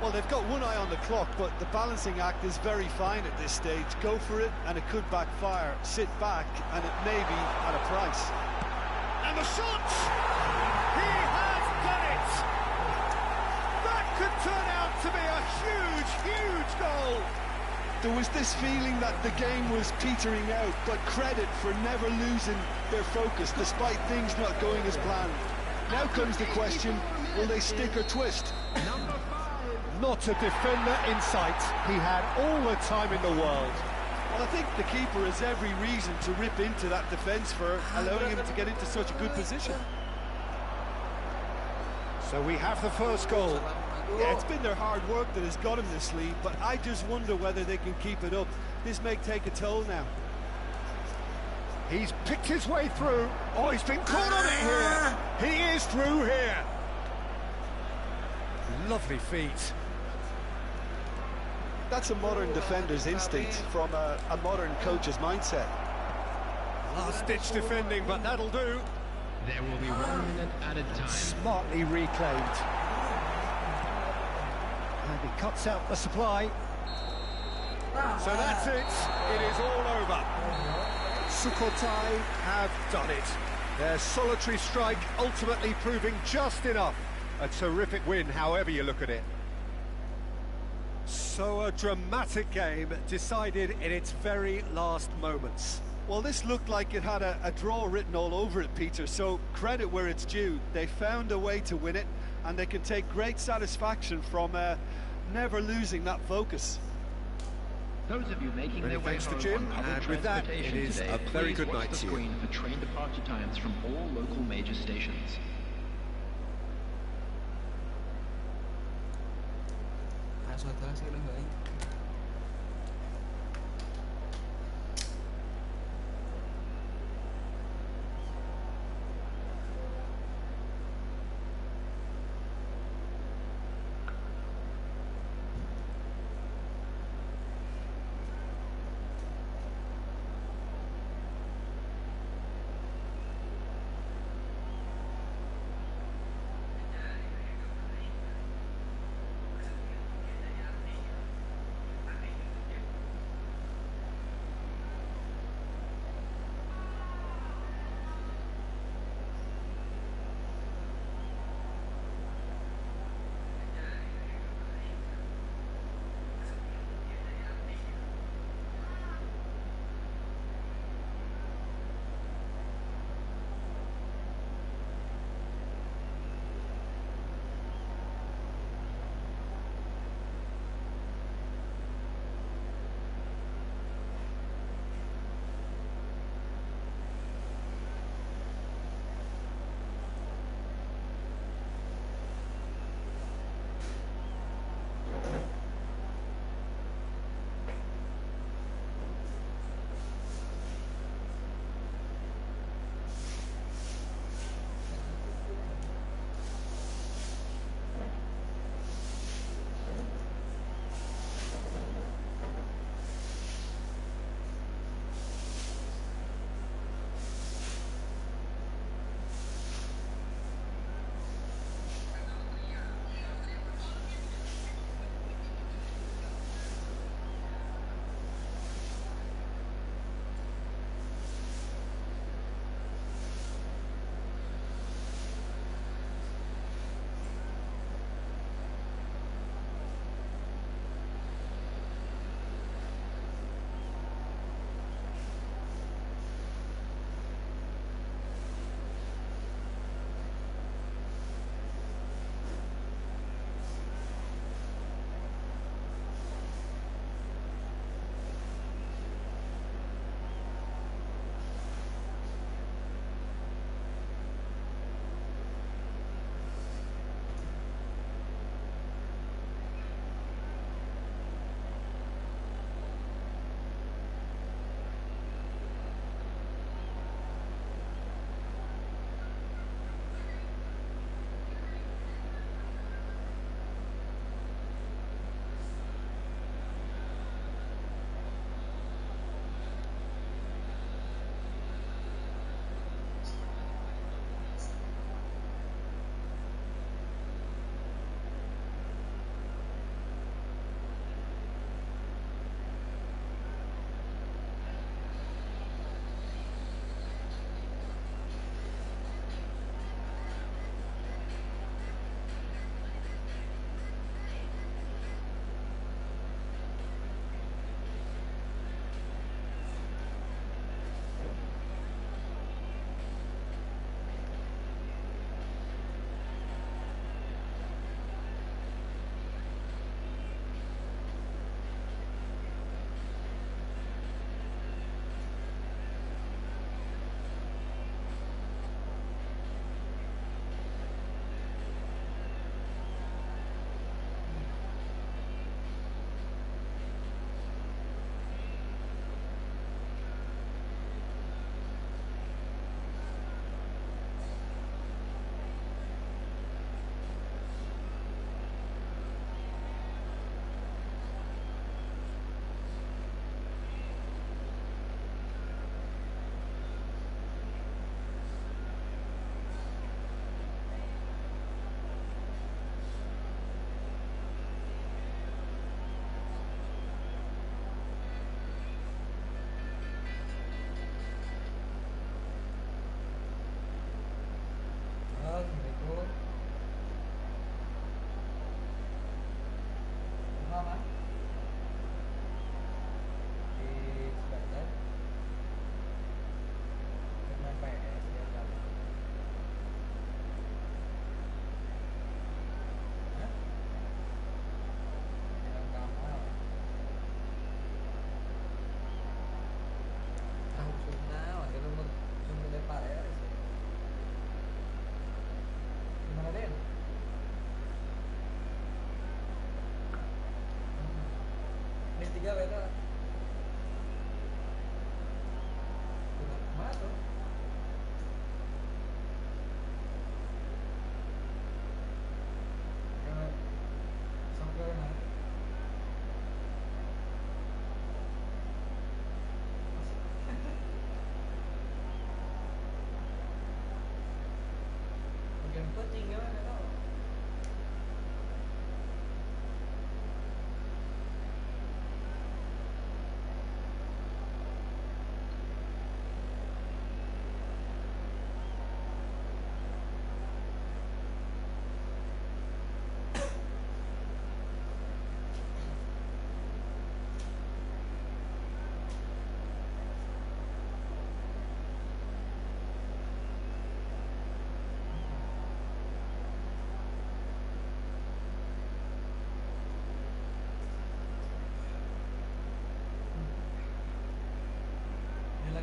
Well, they've got one eye on the clock, but the balancing act is very fine at this stage. Go for it, and it could backfire. Sit back, and it may be at a price. And the shot! He has done it! That could turn out to be a huge, huge goal! There was this feeling that the game was petering out, but credit for never losing their focus, despite things not going as planned. Now comes the question, will they stick or twist? Not a defender in sight. He had all the time in the world. Well, I think the keeper has every reason to rip into that defence for allowing him to get into such a good position. So we have the first goal. Yeah, it's been their hard work that has got him this lead, but I just wonder whether they can keep it up. This may take a toll now. He's picked his way through. Oh, he's been caught on it here. He is through here. Lovely feet. That's a modern defender's instinct from a modern coach's mindset. Last-ditch defending, but that'll do. There will be 1 minute added time. Smartly reclaimed. And he cuts out the supply. So that's it. It is all over. Sukhothai have done it. Their solitary strike ultimately proving just enough. A terrific win, however you look at it. So a dramatic game decided in its very last moments. Well, this looked like it had a draw written all over it, Peter, so credit where it's due. They found a way to win it, and they can take great satisfaction from never losing that focus. Those of you making Many their way thanks to home Jim, on public and with that, transportation it is today, a very please good watch night the to you. screen for train departure times from all local major stations. Langsung atas gitu enggak?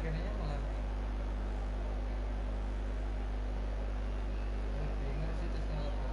kayaknya malah bingung sih tesnya apa.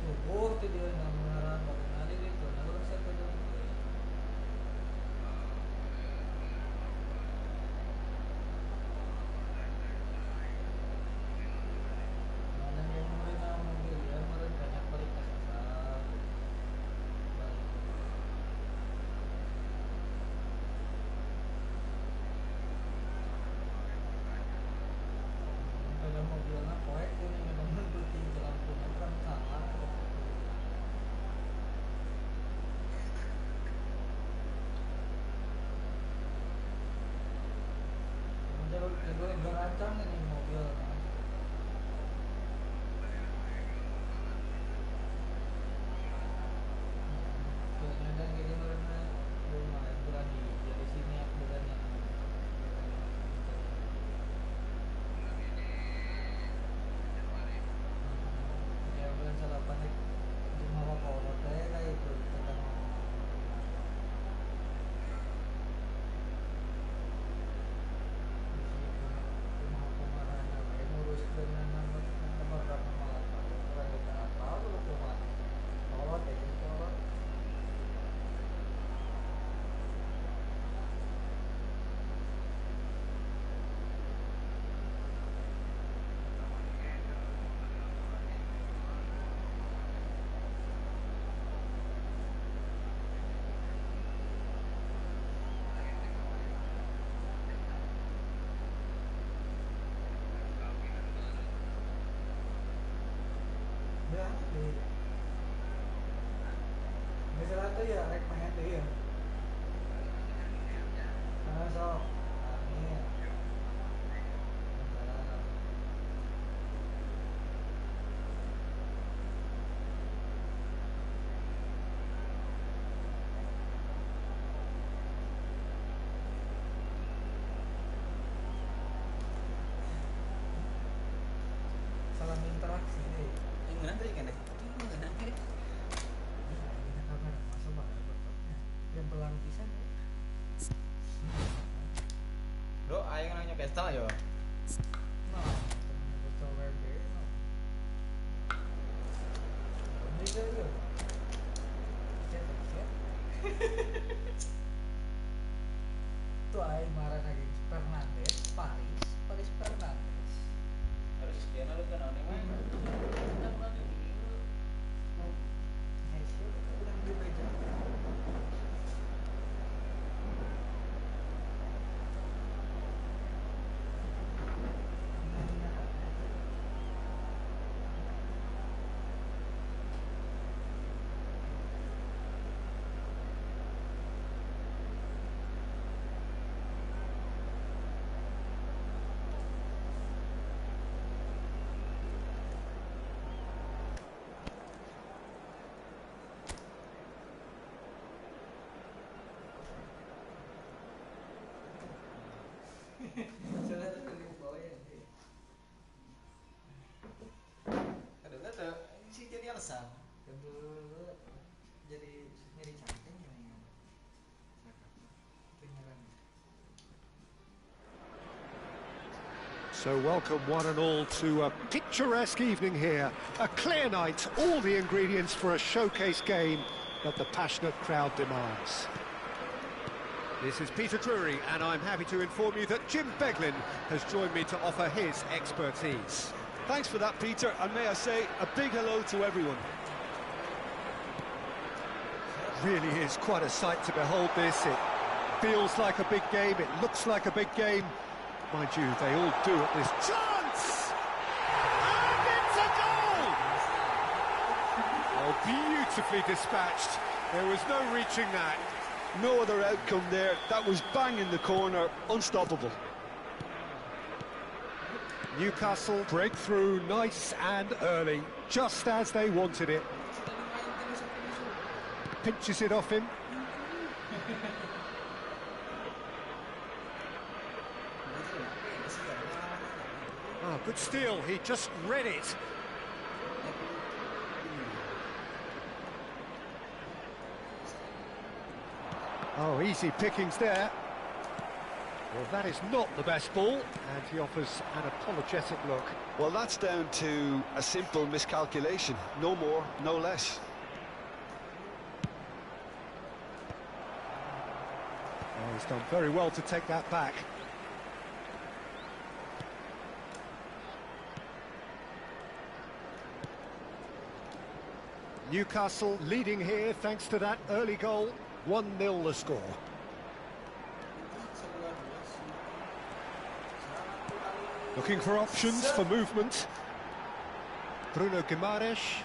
subur tuh dia namuran pakai nari gitu namun saya tuh mana yang mereka mobil ya mereka banyak balik ke pasar kalau mobilnya poek ini memang berarti lampu kan salah. Kedua berancang ini mobil. Kadang gini mereka lumayan berani dari sini aku berani. Ya bulan salapan di mawa kolot kayak itu tentang misalnya tuh ya rek main tuh ya nah so amin salam interaksi deh Yang mana tadi kan deh? Yang mana deh? yang pelan pisan ya. Bro, ayo nanya pesta yo. Nah, betul WB no. Ini dia yo. Tuh ayo marah lagi Fernandes, Paris Fernandes. Harus sekian harus kan aneh main. Hasil udah beli beja. Sudah dari bawah ya. Aduh, kata sih jadi alasan. Kedua jadi nyeri cantik ini. Beneran. So welcome one and all to a picturesque evening here. A clear night, all the ingredients for a showcase game that the passionate crowd demands. This is Peter Drury, and I'm happy to inform you that Jim Beglin has joined me to offer his expertise. Thanks for that, Peter, and may I say a big hello to everyone. Really is quite a sight to behold this. It feels like a big game, it looks like a big game. Mind you, they all do at this chance! And it's a goal! Oh, beautifully dispatched. There was no reaching that. No other outcome there. That was bang in the corner, unstoppable. Newcastle break through nice and early, just as they wanted it. Pinches it off him. Oh, good steal, he just read it. Oh, easy pickings there. Well, that is not the best ball, and he offers an apologetic look. Well, that's down to a simple miscalculation. No more, no less. Oh, he's done very well to take that back. Newcastle leading here thanks to that early goal. 1-0 the score. Looking for options for movement. Bruno Guimaraes.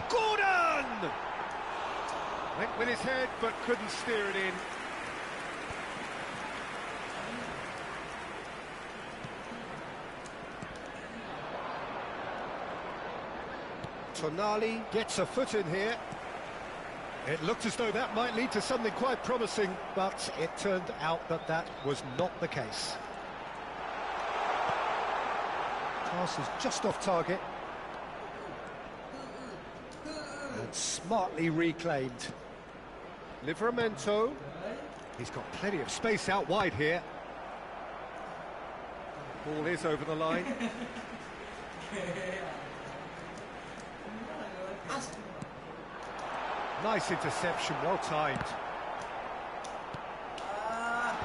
Gordon! Went with his head but couldn't steer it in. Tonali gets a foot in here. It looked as though that might lead to something quite promising, but it turned out that that was not the case. Pass is just off target. And smartly reclaimed. Livramento. He's got plenty of space out wide here. Ball is over the line. Nice interception, well timed.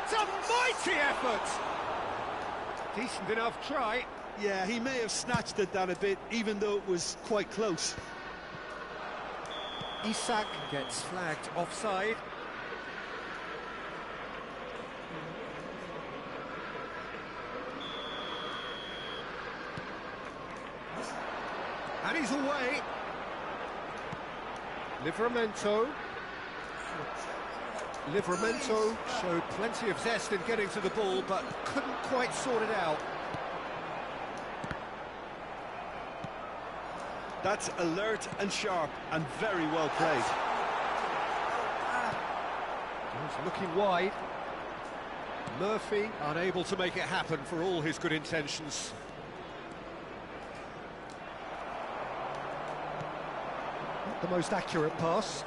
It's a mighty effort! Decent enough try. Yeah, he may have snatched at that a bit, even though it was quite close. Isak gets flagged offside. And he's away. Livramento showed plenty of zest in getting to the ball, but couldn't quite sort it out. That's alert and sharp and very well played. He's looking wide. Murphy unable to make it happen for all his good intentions. Not the most accurate pass.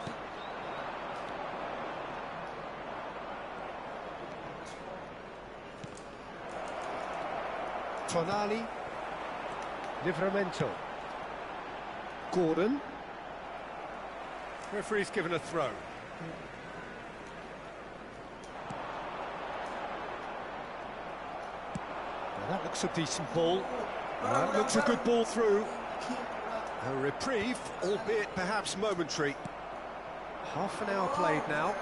Tonali. Livramento. Gordon. Referee's given a throw. Well, that looks a decent ball. That looks a good ball through. A reprieve, albeit perhaps momentary. Half an hour played now.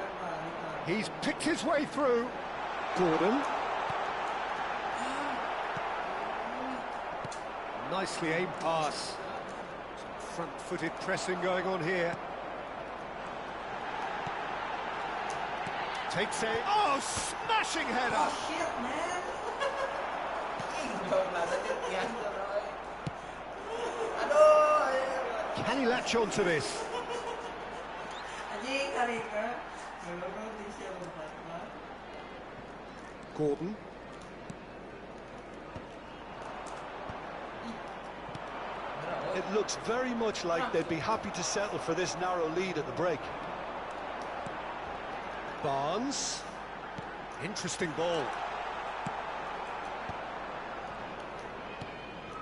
He's picked his way through. Gordon. Nicely aimed pass. Some front-footed pressing going on here. Takes a... Oh, smashing header! Oh, shit, man! Can he latch on to this? Gordon. It looks very much like they'd be happy to settle for this narrow lead at the break. Barnes. Interesting ball.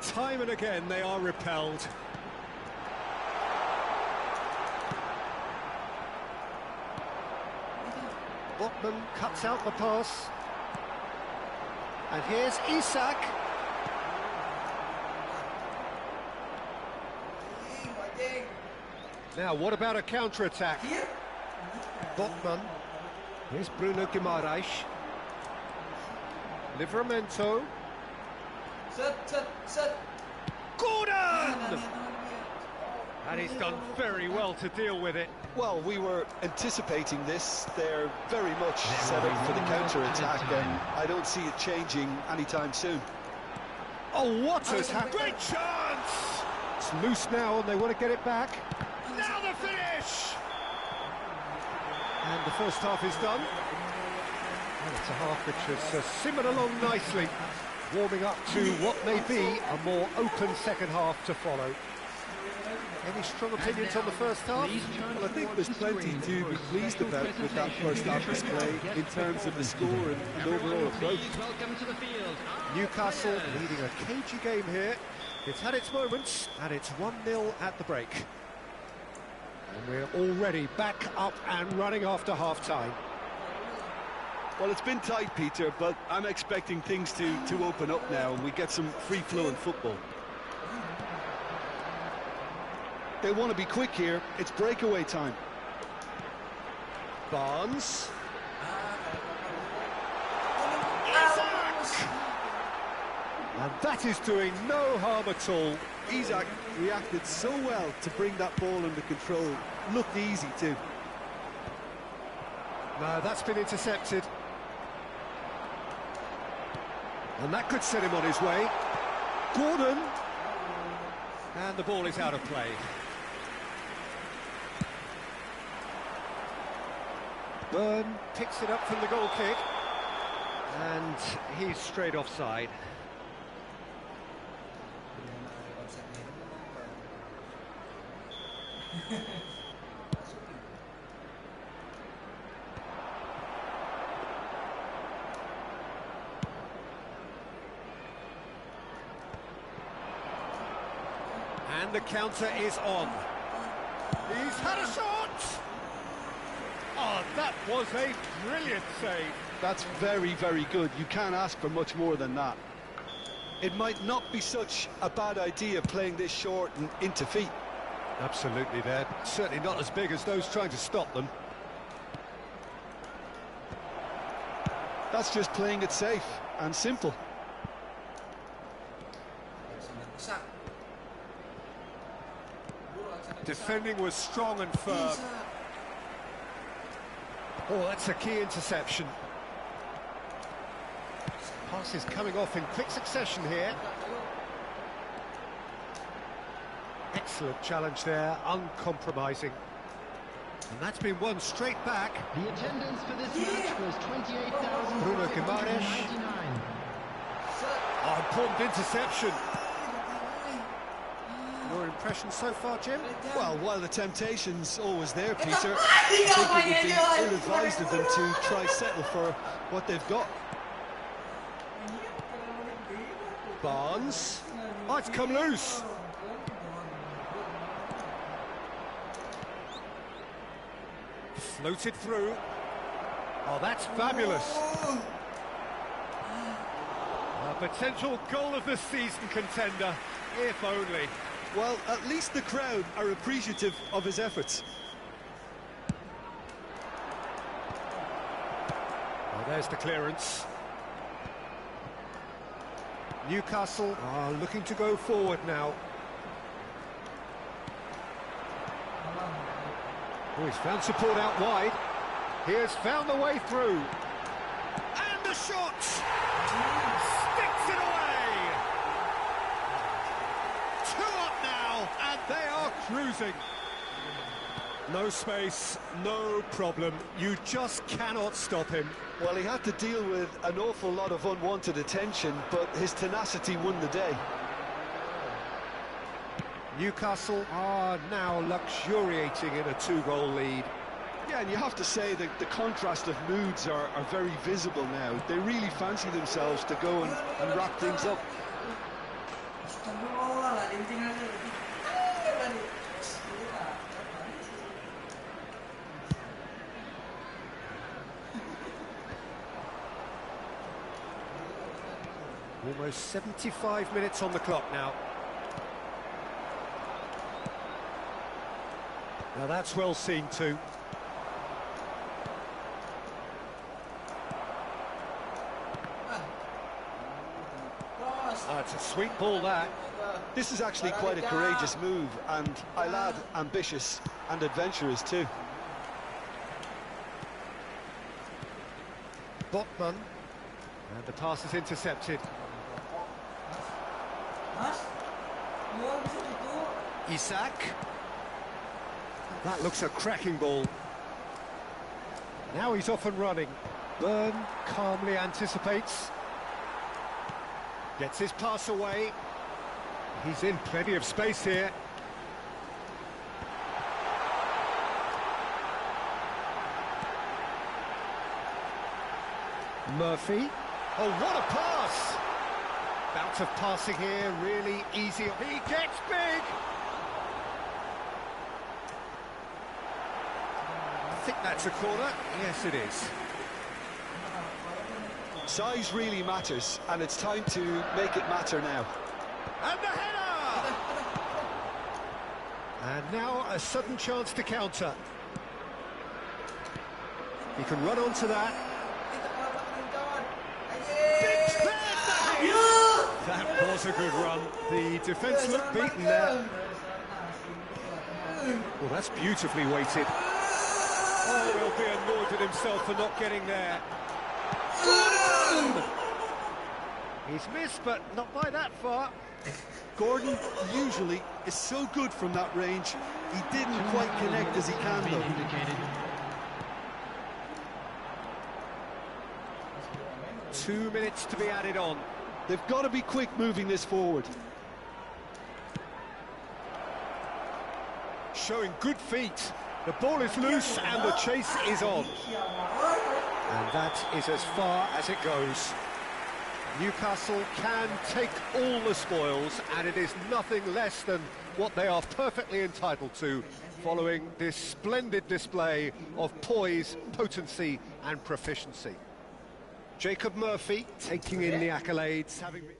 Time and again they are repelled. Botman cuts out the pass. And here's Isak. Now, what about a counter-attack? Botman. Here's Bruno Guimaraes. Livramento. Gordon! And he's done very well to deal with it. Well, we were anticipating this. They're very much set up for the counter-attack, and I don't see it changing anytime soon. Oh, what has happened? Great chance! It's loose now, and they want to get it back. Now the finish! And the first half is done. And it's a half which has simmered along nicely, warming up to what may be a more open second half to follow. Any strong opinions on the first half? Well, I think there's plenty to be pleased about with that first half display in terms of the score and overall approach. Newcastle leading a cagey game here. It's had its moments, and it's 1-0 at the break. And we're already back up and running after half-time. Well, it's been tight, Peter, but I'm expecting things to open up now and we get some free-flowing football. They want to be quick here. It's breakaway time. Barnes. And that is doing no harm at all. Isak reacted so well to bring that ball under control. Looked easy too. No, that's been intercepted. And that could set him on his way. Gordon. And the ball is out of play. Byrne picks it up from the goal kick. And he's straight offside. And the counter is on. He's had a shot! Oh, that was a brilliant save. That's very, very good. You can't ask for much more than that. It might not be such a bad idea playing this short and into feet. Absolutely, they're certainly not as big as those trying to stop them. That's just playing it safe and simple. Defending was strong and firm. Oh, that's a key interception. Pass is coming off in quick succession here. Excellent challenge there, uncompromising. And that's been won straight back. The attendance for this match was 28,000. Bruno Guimaraes. Oh, important interception. Your impression so far, Jim? Well, while the temptation's always there, Peter, I think it would be ill-advised of them to try settle for what they've got. Barnes. Oh, it's come loose. Floated through. Oh, that's fabulous. A potential goal of the season contender, if only. Well, at least the crowd are appreciative of his efforts. Oh, there's the clearance. Newcastle are looking to go forward now. Oh, he's found support out wide. He has found the way through. And the shot! Sticks it away! 2 up now, and they are cruising. No space, no problem. You just cannot stop him. Well, he had to deal with an awful lot of unwanted attention, but his tenacity won the day. Newcastle are now luxuriating in a 2-goal lead. Yeah, and you have to say that the contrast of moods are very visible now. They really fancy themselves to go and wrap things up. Almost 75 minutes on the clock now. Now that's well seen too. That's a sweet ball, that. This is actually quite a courageous move, and I'll add ambitious and adventurous too. Botman. And the pass is intercepted. Isak. That looks a cracking ball. Now he's off and running. Byrne calmly anticipates. Gets his pass away. He's in plenty of space here. Murphy. Oh, what a pass! Bout of passing here, really easy. He gets big! I think that's a corner. Yes, it is. Size really matters, and it's time to make it matter now. And the header! And now a sudden chance to counter. He can run onto that. That was a good run. The defence looked beaten there. Well, that's beautifully weighted. Oh, he'll be annoyed at himself for not getting there. He's missed, but not by that far. Gordon usually is so good from that range. He didn't quite connect as he can, though. 2 minutes to be added on. They've got to be quick moving this forward. Showing good feet. The ball is loose and the chase is on. And that is as far as it goes. Newcastle can take all the spoils, and it is nothing less than what they are perfectly entitled to, following this splendid display of poise, potency and proficiency. Jacob Murphy taking in the accolades, having been...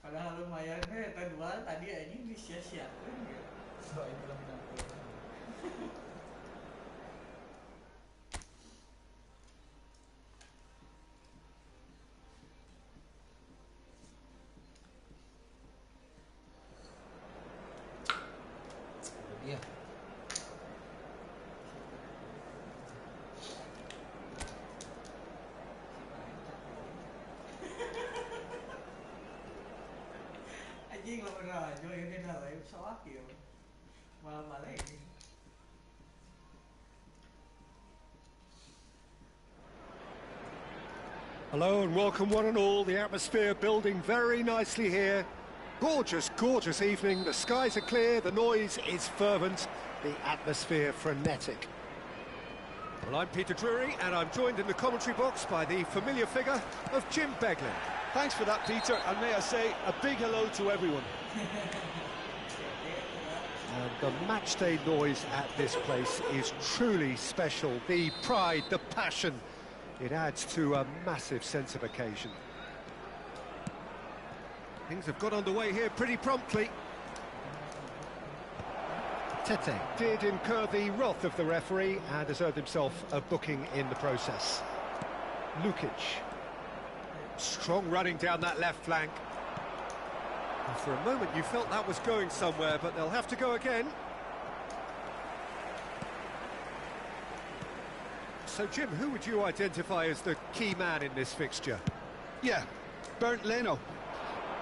Padahal lumayan dua tadi ini disia-siakan ya. So ini belum nampil. Iya. Anjing lo beneran, jo ini dah live soak ya. Malam balik. Hello and welcome one and all. The atmosphere building very nicely here. Gorgeous, gorgeous evening. The skies are clear, the noise is fervent, the atmosphere frenetic. Well, I'm Peter Drury, and I'm joined in the commentary box by the familiar figure of Jim Beglin. Thanks for that, Peter, and may I say a big hello to everyone. And the matchday noise at this place is truly special. The pride, the passion, it adds to a massive sense of occasion. Things have got underway here pretty promptly. Tete did incur the wrath of the referee and has earned himself a booking in the process. Lukic. Strong running down that left flank. And for a moment you felt that was going somewhere, but they'll have to go again. So Jim, who would you identify as the key man in this fixture? Yeah, Bernd Leno.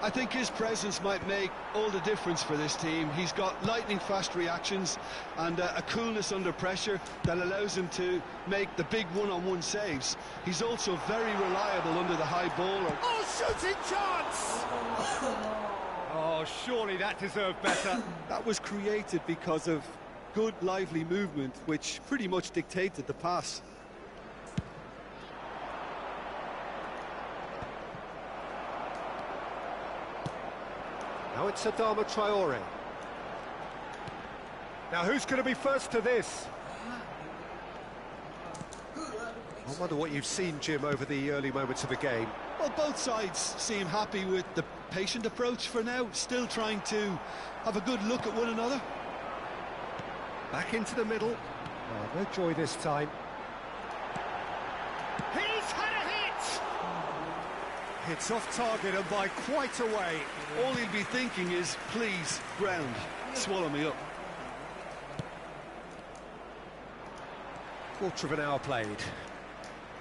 I think his presence might make all the difference for this team. He's got lightning-fast reactions and a coolness under pressure that allows him to make the big one-on-one saves. He's also very reliable under the high ball. Oh, shooting chance! Oh, surely that deserved better. That was created because of good, lively movement, which pretty much dictated the pass. Now it's Adama Traore. Now who's going to be first to this? I wonder what you've seen, Jim, over the early moments of the game. Well, both sides seem happy with the patient approach for now, still trying to have a good look at one another. Back into the middle. Oh, no joy this time. He's had a hit! It's off target and by quite a way. All he'll be thinking is, please, ground, swallow me up. Quarter of an hour played.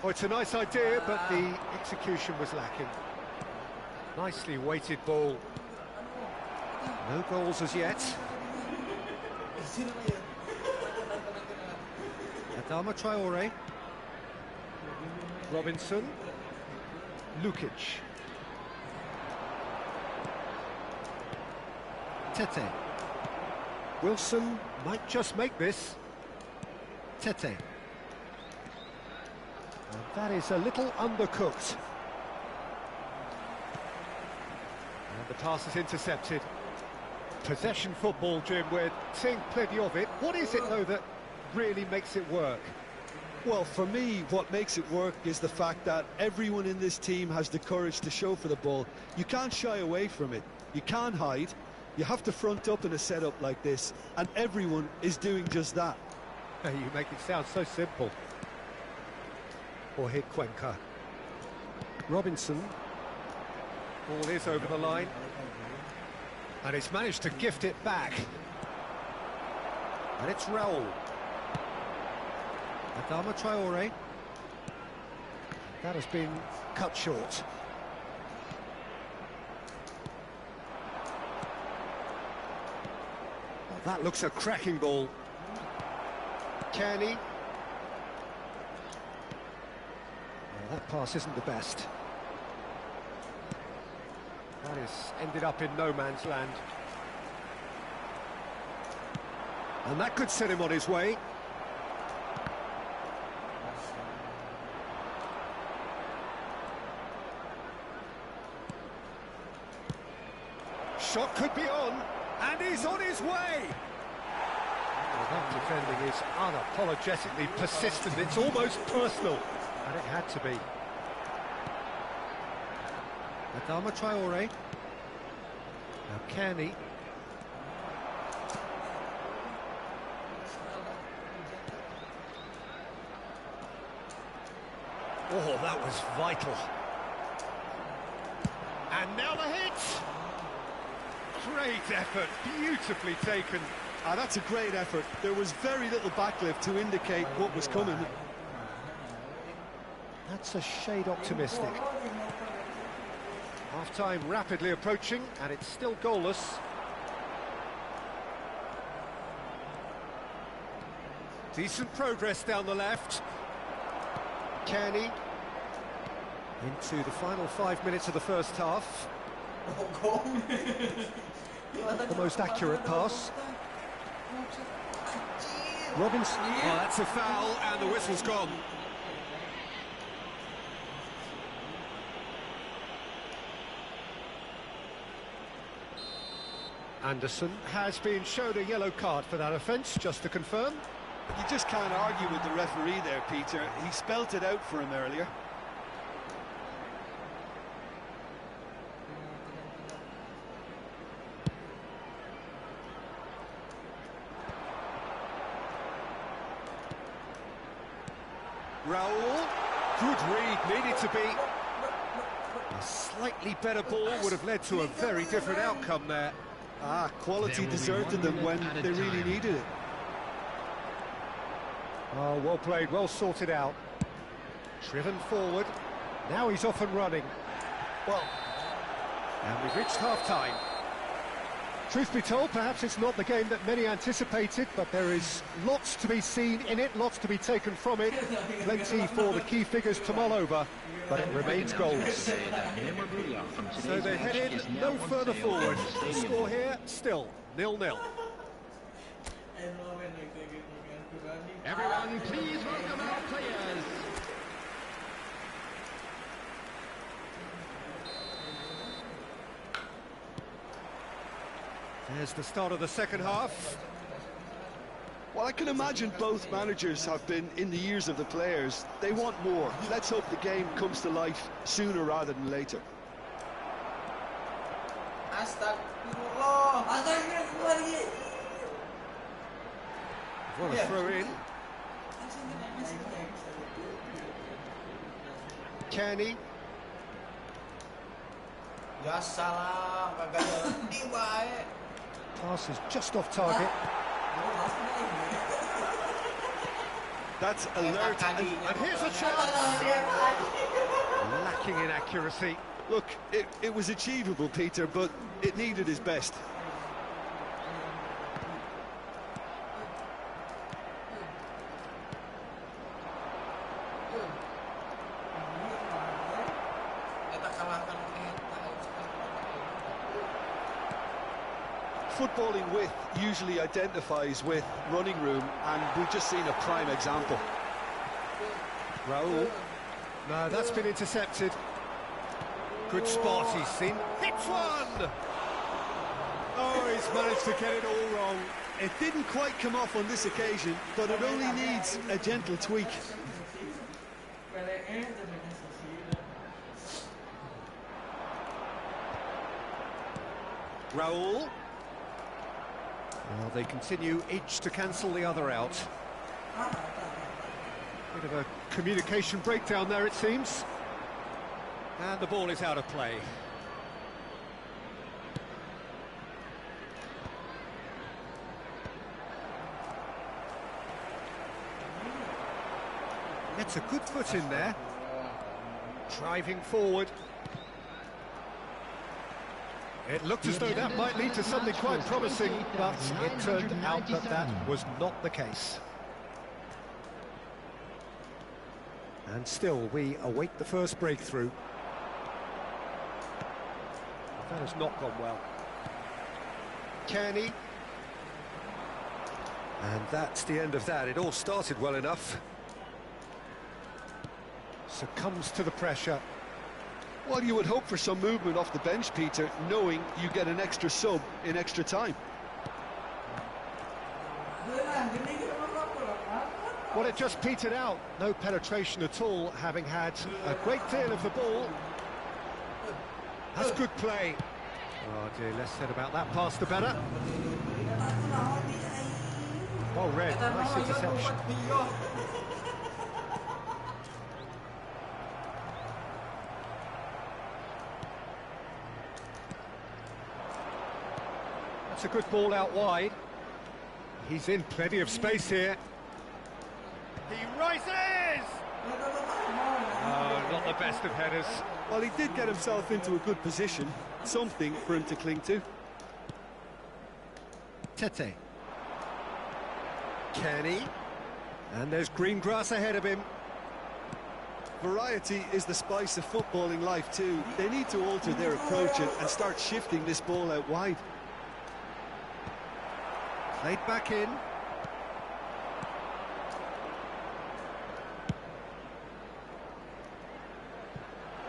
Oh, it's a nice idea, but the execution was lacking. Nicely weighted ball. No goals as yet. Adama Traore. Robinson. Lukic. Tete. Wilson might just make this. Tete. That is a little undercooked. And the pass is intercepted. Possession football, Jim, we're seeing plenty of it. What is it, though, that really makes it work? Well, for me, what makes it work is the fact that everyone in this team has the courage to show for the ball. You can't shy away from it. You can't hide. You have to front up in a setup like this, and everyone is doing just that. You make it sound so simple. Or hit Cuenca. Robinson. Ball is over the line. And it's managed to gift it back. And it's Raul. Adama Traore. That has been cut short. Well, that looks a cracking ball. Kearney. Well, that pass isn't the best. That is ended up in no man's land. And that could set him on his way. Shot could be on, and he's on his way! Well, that defending is unapologetically persistent, it's almost personal, and it had to be. Adama Traore. Now Kearney. Oh, that was vital. And now the hit! Great effort, beautifully taken. That's a great effort. There was very little backlift to indicate what was coming. That's a shade optimistic. Half-time rapidly approaching, and it's still goalless. Decent progress down the left. Kearney into the final 5 minutes of the first half. The most accurate pass. Robinson. Oh, that's a foul, and the whistle's gone. Anderson has been shown a yellow card for that offence, just to confirm. You just can't argue with the referee there, Peter. He spelt it out for him earlier. Raul, good read, needed to be. A slightly better ball would have led to a very different outcome there. Quality deserted them when they really needed it. Oh, well played, well sorted out. Driven forward, now he's off and running. Well, and we've reached half-time. Truth be told, perhaps it's not the game that many anticipated, but there is lots to be seen in it, lots to be taken from it. Plenty for the key figures to mull over, but it remains goals. So they're headed no further forward. The score here, still 0-0. Everyone, please welcome our players. There's the start of the second half. Well, I can imagine both managers have been in the ears of the players. They want more. Let's hope the game comes to life sooner rather than later. What a throw in. Kearney. Ya salah, kagak di wae. Pass is just off target. That's alert. And here's a chance. Lacking in accuracy. Look, it was achievable, Peter, but it needed his best. Footballing width usually identifies with running room, and we've just seen a prime example. Raul. No, that's been intercepted. Good spot he's seen. Hits one! Oh, he's managed to get it all wrong. It didn't quite come off on this occasion, but it only needs a gentle tweak. Raul. Well, they continue each to cancel the other out. Bit of a communication breakdown there, it seems. And the ball is out of play. Gets a good foot in there. Driving forward. It looked as though that might lead to something quite promising, but it turned out that that was not the case. And still, we await the first breakthrough. That has not gone well. Kearney. And that's the end of that. It all started well enough. Succumbs to the pressure. Well, you would hope for some movement off the bench, Peter, knowing you get an extra sub in extra time. Well, it just petered out. No penetration at all, having had a great deal of the ball. That's good play. Oh dear, less said about that pass the better. Well read, nice interception. That's a good ball out wide. He's in plenty of space here. He rises! Oh, not the best of headers. Well, he did get himself into a good position. Something for him to cling to. Tete. Kenny. And there's green grass ahead of him. Variety is the spice of footballing life too. They need to alter their approach and start shifting this ball out wide. Played back in.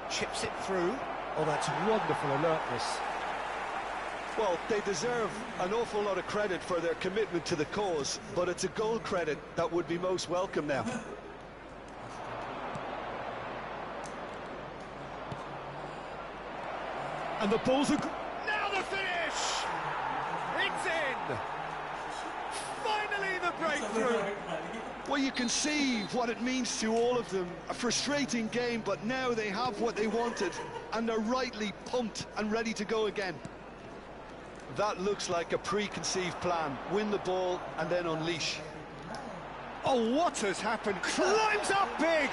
Chips it through. Oh, that's wonderful alertness. Well, they deserve an awful lot of credit for their commitment to the cause, but it's a goal credit that would be most welcome now. And the ball's now the finish! It's in! Finally the breakthrough! Well, you can see what it means to all of them. A frustrating game, but now they have what they wanted, and they're rightly pumped and ready to go again. That looks like a preconceived plan. Win the ball and then unleash. Oh, what has happened? Climbs up big!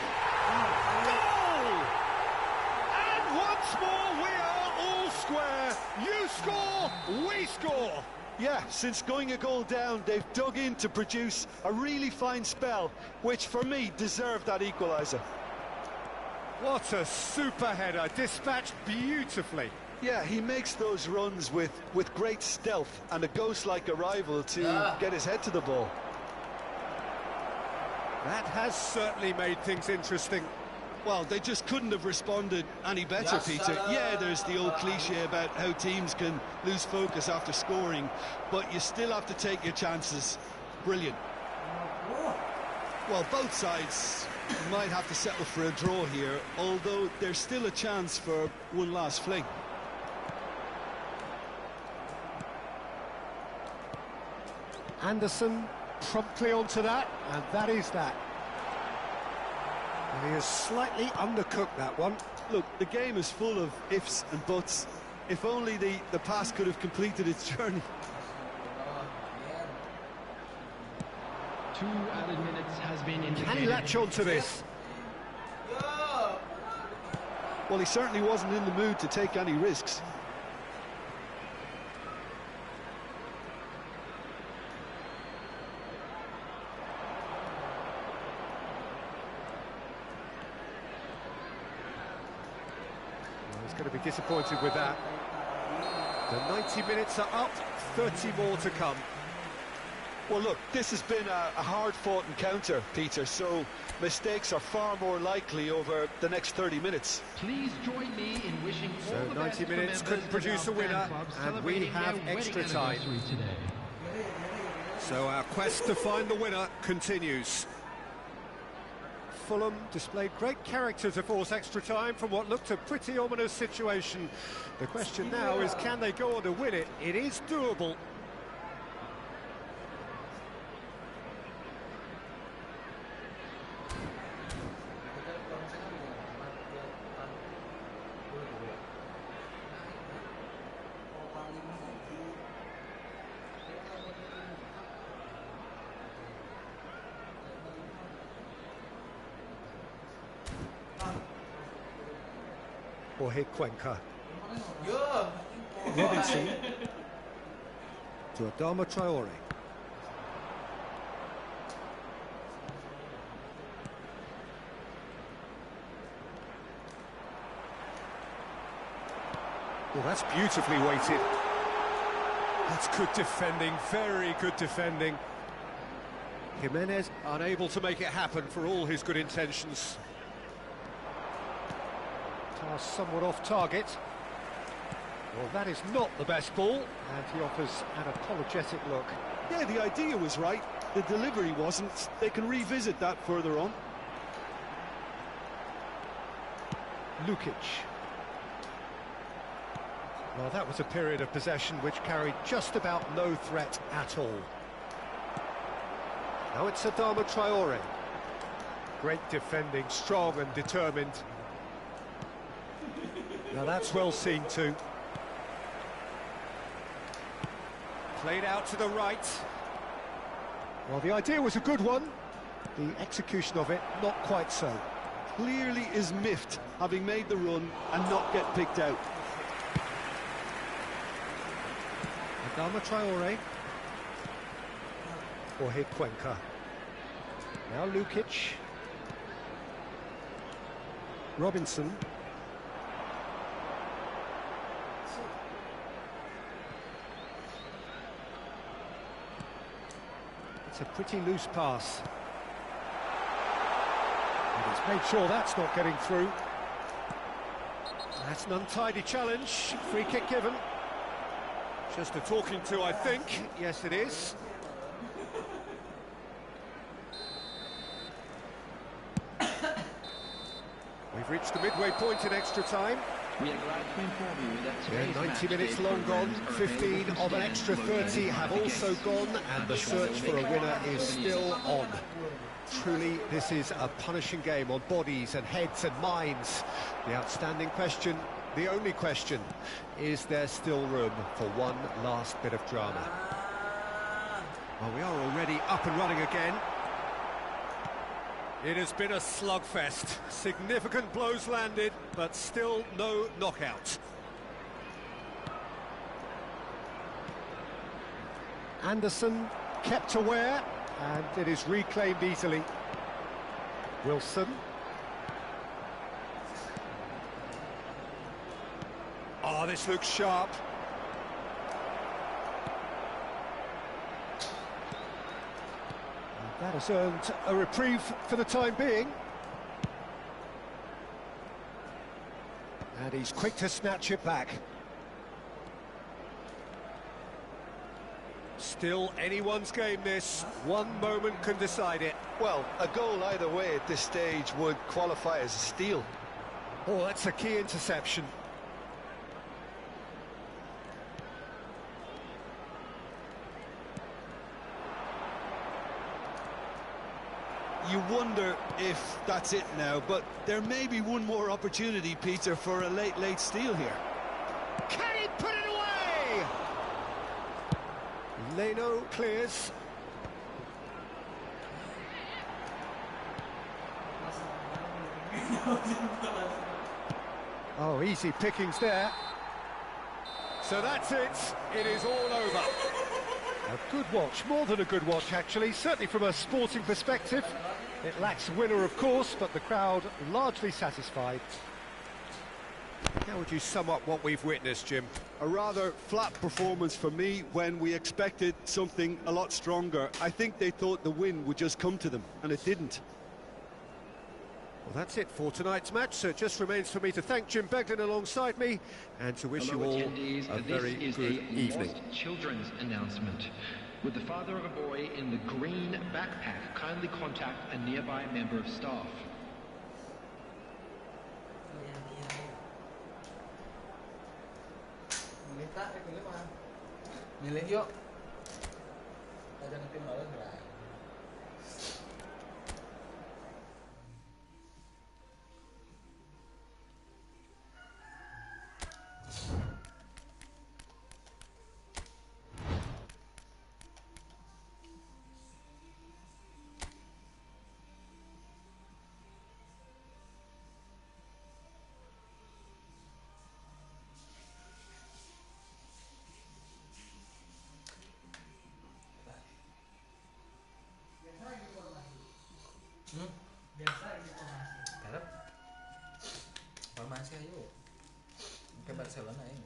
Goal! And once more we are all square. You score, we score. Yeah, since going a goal down, they've dug in to produce a really fine spell, which for me deserved that equaliser. What a super header, dispatched beautifully. Yeah, he makes those runs with great stealth and a ghost-like arrival to get his head to the ball. That has certainly made things interesting. Well, they just couldn't have responded any better, Peter. Yeah, there's the old cliche about how teams can lose focus after scoring, but you still have to take your chances. Brilliant. Well, both sides might have to settle for a draw here, although there's still a chance for one last fling. Anderson promptly onto that, and that is that. And he has slightly undercooked that one. Look, the game is full of ifs and buts. If only the pass could have completed its journey. 2 added minutes has been indicated. Can he latch on to this? Well, he certainly wasn't in the mood to take any risks. He's going to be disappointed with that. The 90 minutes are up, 30 more to come. Well, look, this has been a hard-fought encounter, Peter, so mistakes are far more likely over the next 30 minutes. Please join me in wishing So all the 90 best to minutes members couldn't of produce our a winner, fan club and we celebrating have their extra wedding time. anniversary today. So our quest to find the winner continues. Fulham displayed great character to force extra time from what looked a pretty ominous situation. The question now is, can they go on to win it? It is doable. Or hit Cuenca. Robinson to Adama Traore. Well, that's beautifully weighted. That's good defending, very good defending. Jimenez unable to make it happen for all his good intentions. Pass somewhat off target. Well, that is not the best ball, and he offers an apologetic look. Yeah, the idea was right, the delivery wasn't. They can revisit that further on. Lukic. Well, that was a period of possession which carried just about no threat at all. Now it's Adama Traore. Great defending, strong and determined. Now that's well seen too. Played out to the right. Well, the idea was a good one. The execution of it, not quite so. Clearly is miffed, having made the run and not get picked out. Adama Traore. Or hit Cuenca. Now Lukic. Robinson. It's a pretty loose pass. And he's made sure that's not getting through. That's an untidy challenge. Free kick given. Just a talking to, I think. Yes, it is. We've reached the midway point in extra time. We are glad to inform you that today's 90 match minutes day long gone, programs are 15 available of an from extra Stan 30 have Logan also gone, and the search for a winner is still on. Truly, this is a punishing game on bodies and heads and minds. The outstanding question, the only question, is there still room for one last bit of drama? Well, we are already up and running again. It has been a slugfest. Significant blows landed, but still no knockout. Anderson kept aware, and it is reclaimed easily. Wilson. Oh, this looks sharp. That has earned a reprieve for the time being. And he's quick to snatch it back. Still anyone's game, this. One moment can decide it. Well, a goal either way at this stage would qualify as a steal. Oh, that's a key interception. You wonder if that's it now, but there may be one more opportunity, Peter, for a late steal here. Can he put it away? Leno clears. Oh, easy pickings there. So that's it. It is all over. A good watch, more than a good watch actually, certainly from a sporting perspective. It lacks a winner, of course, but the crowd largely satisfied. How would you sum up what we've witnessed, Jim? A rather flat performance for me when we expected something a lot stronger. I think they thought the win would just come to them, and it didn't. Well, that's it for tonight's match, so it just remains for me to thank Jim Beglin alongside me and to wish Hello, you all attendees. a very This is good a evening. lost children's announcement. With the father of a boy in the green backpack, kindly contact a nearby member of staff. Milih tak, milih mah. Milih yuk. Ada nanti malam lah. Biasa informasi. Harap informasi ayo. Ke Barcelona ini.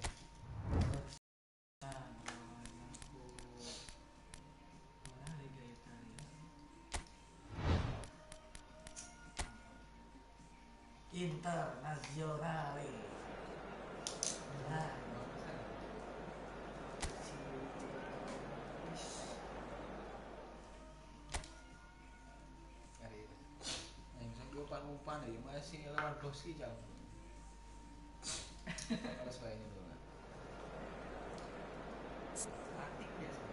Internazionale. Nah. Umpan ya masih Lewandowski jauh. Kalau kayaknya dulu. Taktik biasa.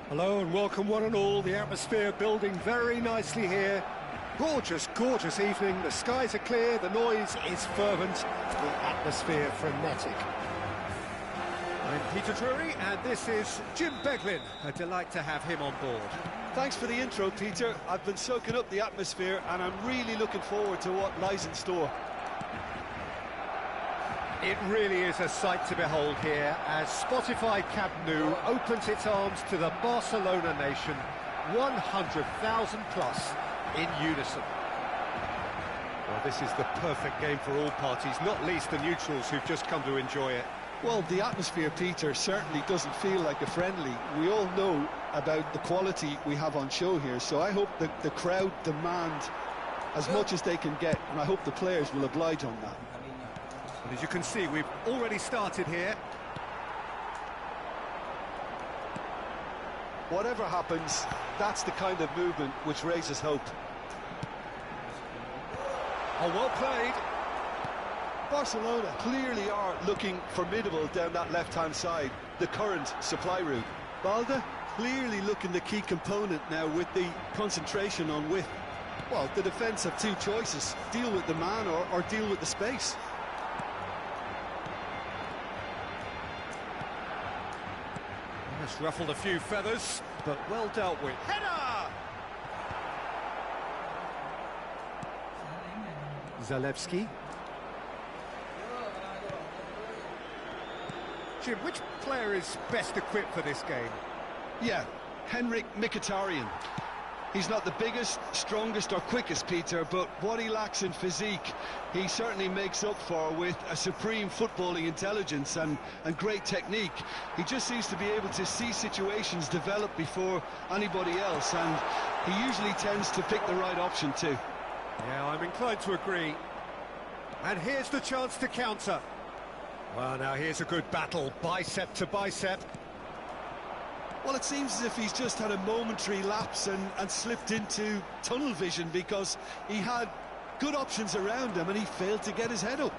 Hello and welcome one and all. The atmosphere building very nicely here. Gorgeous, gorgeous evening. The skies are clear, the noise is fervent, the atmosphere frenetic. I'm Peter Drury and this is Jim Beglin. A delight to have him on board. Thanks for the intro, Peter. I've been soaking up the atmosphere and I'm really looking forward to what lies in store. It really is a sight to behold here as Spotify Camp Nou opens its arms to the Barcelona nation, 100,000 plus in unison. Well, this is the perfect game for all parties, not least the neutrals who've just come to enjoy it. Well, the atmosphere, Peter, certainly doesn't feel like a friendly. We all know about the quality we have on show here, so I hope that the crowd demand as much as they can get, and I hope the players will oblige on that. And as you can see, we've already started here. Whatever happens, that's the kind of movement which raises hope. Oh, well played. Barcelona clearly are looking formidable down that left-hand side, the current supply route. Balde clearly looking the key component now with the concentration on width. Well, the defence have two choices: deal with the man or deal with the space. It's ruffled a few feathers, but well dealt with. Header! Zalewski. Jim, which player is best equipped for this game? Yeah, Henrik Mkhitaryan. He's not the biggest, strongest or quickest, Peter, but what he lacks in physique, he certainly makes up for with a supreme footballing intelligence and great technique. He just seems to be able to see situations develop before anybody else, and he usually tends to pick the right option too. Yeah, I'm inclined to agree. And here's the chance to counter. Well, now here's a good battle, bicep to bicep. Well, it seems as if he's just had a momentary lapse and slipped into tunnel vision, because he had good options around him and he failed to get his head up.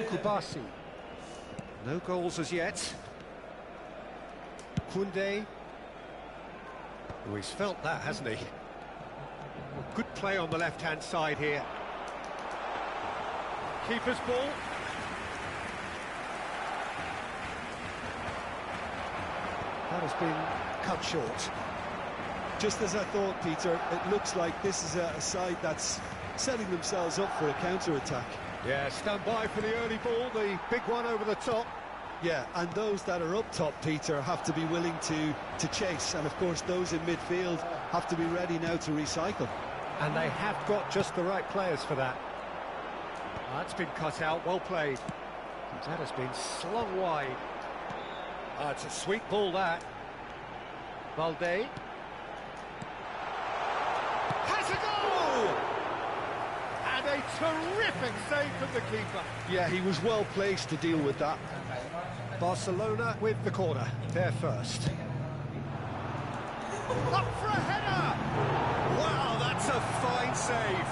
Kubasi. No goals as yet. Koundé. Oh, he's felt that, hasn't he? Good play on the left-hand side here. Keeper's ball. That has been cut short. Just as I thought, Peter, it looks like this is a side that's setting themselves up for a counter-attack. Yeah, stand by for the early ball, the big one over the top. Yeah, and those that are up top, Peter, have to be willing to chase, and of course those in midfield have to be ready now to recycle. And they have got just the right players for that. That's been cut out, well played. That has been slung wide. It's a sweet ball, that. Balde. Has a goal! And a terrific save from the keeper. Yeah, he was well placed to deal with that. Barcelona with the corner, they're first. Up for a header! Wow, that's a fine save.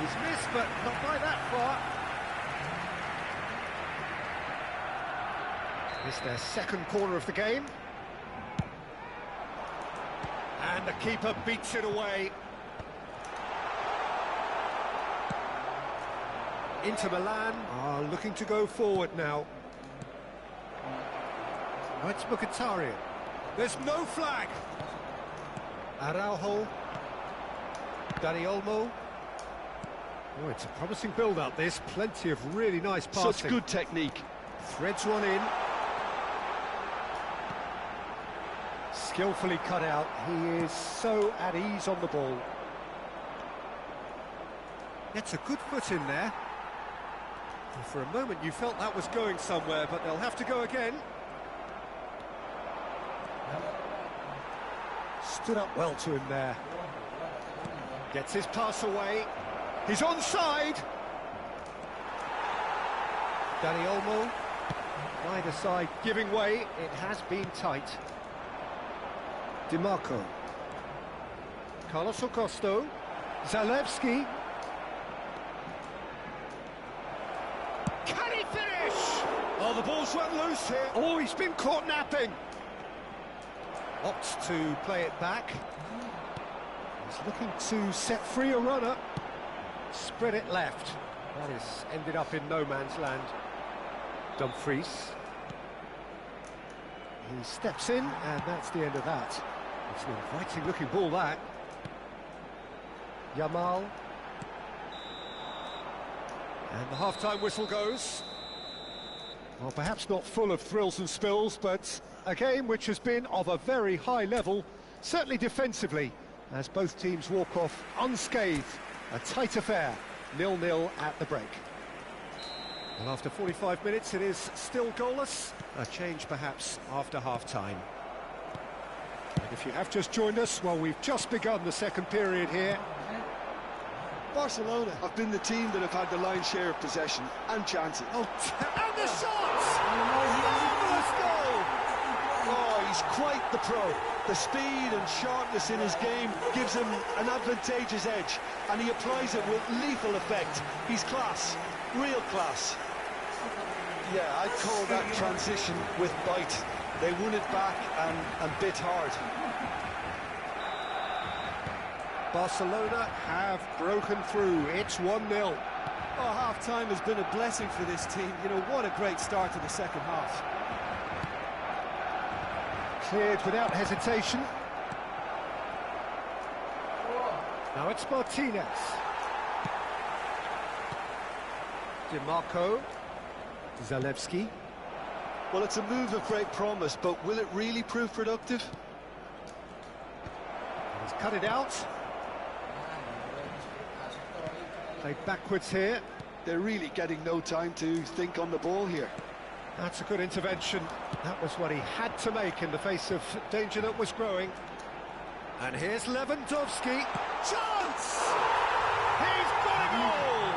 He's missed, but not by that far. It's their second corner of the game. And the keeper beats it away. Inter Milan are looking to go forward now. Oh, it's Mkhitaryan. There's no flag. Araujo. Dani Olmo. Oh, it's a promising build-up, this. Plenty of really nice passing. Such good technique. Threads one in. Skillfully cut out. He is so at ease on the ball. Gets a good foot in there. And for a moment you felt that was going somewhere, but they'll have to go again. Stood up well to him there. Gets his pass away. He's onside. Dani Olmo. Neither side giving way. It has been tight. Di Marco. Carlos Acosto. Zalewski. Can he finish? Oh, the ball's run loose here. Oh, he's been caught napping. Opts to play it back. He's looking to set free a runner. Spread it left. That has ended up in no man's land. Dumfries. He steps in, and that's the end of that. It's an inviting looking ball, that. Yamal. And the half-time whistle goes. Well, perhaps not full of thrills and spills, but a game which has been of a very high level, certainly defensively, as both teams walk off unscathed. A tight affair, 0-0 at the break. Well, after 45 minutes, it is still goalless. A change, perhaps, after half-time. And if you have just joined us, well, we've just begun the second period here. Barcelona have been the team that have had the lion's share of possession and chances. Oh, and the shot! Marvellous goal! Oh, he's quite the pro. The speed and sharpness in his game gives him an advantageous edge, and he applies it with lethal effect. He's class, real class. Yeah, I'd call that transition with bite. They won it back and bit hard. Barcelona have broken through. It's 1-0. Oh, half-time has been a blessing for this team. You know, what a great start to the second half. Cleared without hesitation. Now it's Martinez. DiMarco. Zalewski. Well, it's a move of great promise, but will it really prove productive? He's cut it out. Played backwards here. They're really getting no time to think on the ball here. That's a good intervention. That was what he had to make in the face of danger that was growing. And here's Lewandowski. Chance! He's got a goal!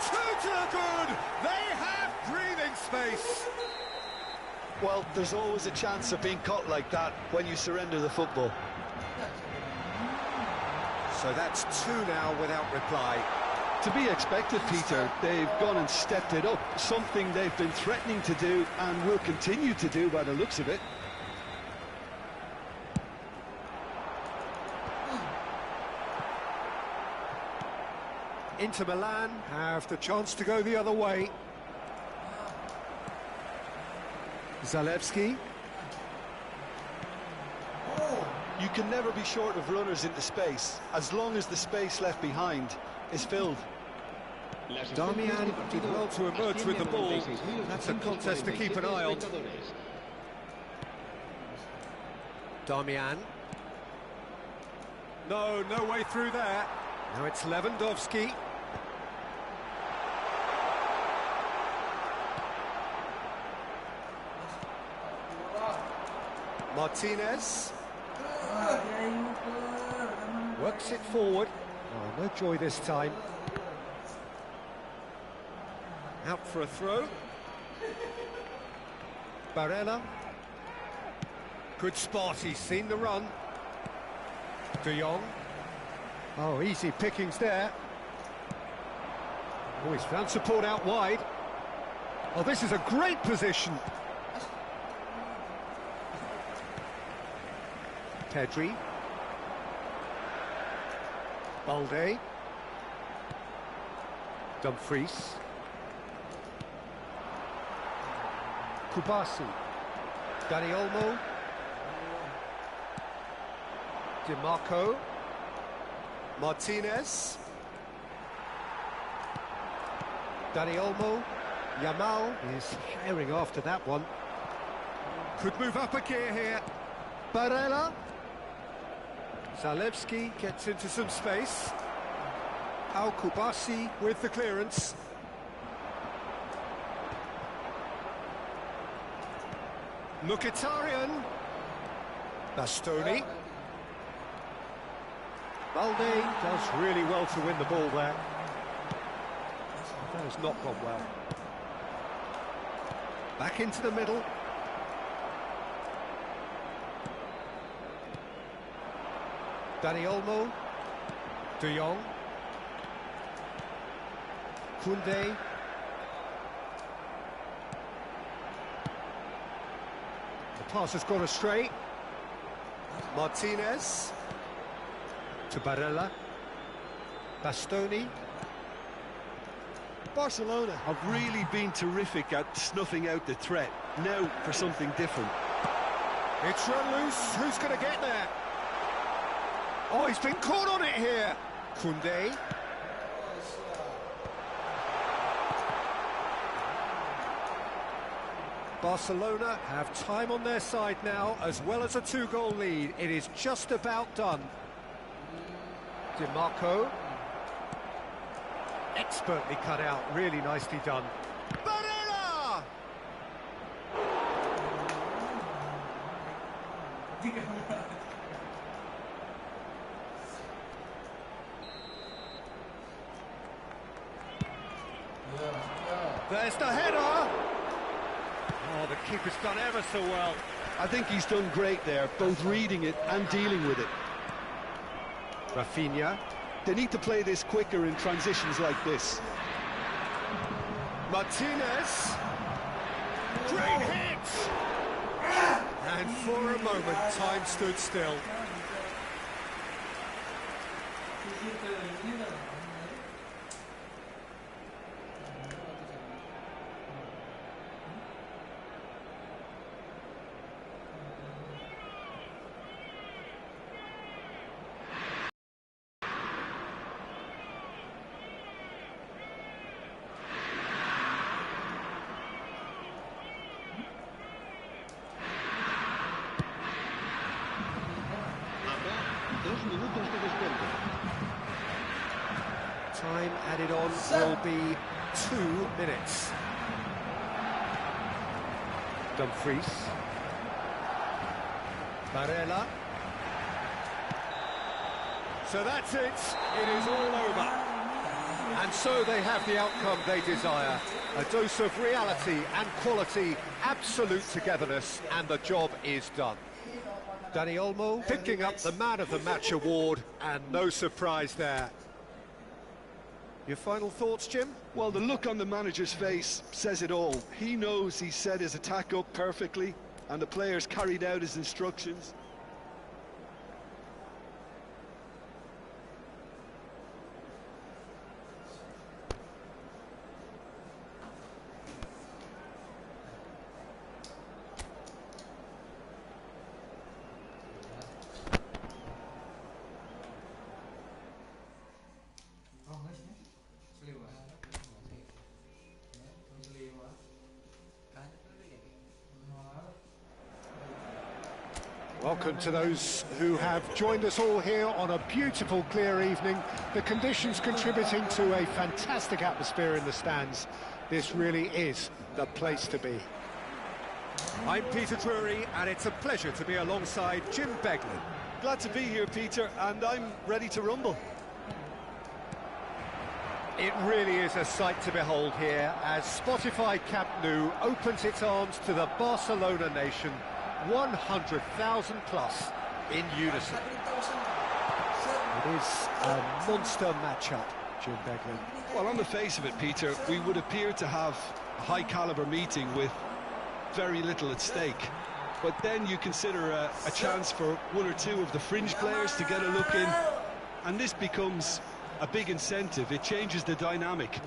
2 to the good! They have breathing space! Well, there's always a chance of being caught like that when you surrender the football. So that's 2 now without reply. To be expected, Peter. They've gone and stepped it up, something they've been threatening to do and will continue to do by the looks of it. Inter Milan have the chance to go the other way. Zalewski. You can never be short of runners into space, as long as the space left behind is filled. Damian did well to emerge with the ball. That's a contest to keep an eye on. Damian. No way through there. Now it's Lewandowski. Martinez. Works it forward. Oh, no joy this time. Out for a throw. Barella. Good spot, he's seen the run. De Jong. Oh, easy pickings there. Oh, he's found support out wide. Oh, this is a great position. Pedri. Balde. Dumfries. Kubasi. Dani Olmo. DiMarco. Martinez. Dani Olmo. Yamal is herring after that one. Could move up a gear here. Barella. Zalewski gets into some space. Kubasi with the clearance. Mkhitaryan. Bastoni. Balde does really well to win the ball there. That has not gone well. Back into the middle. Dani Olmo. De Jong. Koundé. The pass has gone astray. Martinez. To Barella. Bastoni. Barcelona have really been terrific at snuffing out the threat. Now for something different. It's run loose. Who's going to get there? Oh, he's been caught on it here. Koundé. Barcelona have time on their side now, as well as a 2-goal lead. It is just about done. DiMarco. Expertly cut out, really nicely done. Barella! There's the header! Oh, the keeper's done ever so well. I think he's done great there, both reading it and dealing with it. Rafinha. They need to play this quicker in transitions like this. Martinez. Great hit! And for a moment, time stood still. Time added on will be 2 minutes. Dumfries. Barella. So that's it. It is all over. And so they have the outcome they desire. A dose of reality and quality, absolute togetherness, and the job is done. Dani Olmo picking up the Man of the Match award, and no surprise there. Your final thoughts, Jim? Well, the look on the manager's face says it all. He knows he set his attack up perfectly, and the players carried out his instructions. Welcome to those who have joined us all here on a beautiful, clear evening. The conditions contributing to a fantastic atmosphere in the stands. This really is the place to be. I'm Peter Drury, and it's a pleasure to be alongside Jim Beglin. Glad to be here, Peter, and I'm ready to rumble. It really is a sight to behold here as Spotify Camp Nou opens its arms to the Barcelona nation. 100,000 plus in unison. It is a monster matchup, Jim Beglin. Well, on the face of it, Peter, we would appear to have a high-caliber meeting with very little at stake. But then you consider a chance for one or two of the fringe players to get a look in, and this becomes a big incentive. It changes the dynamic.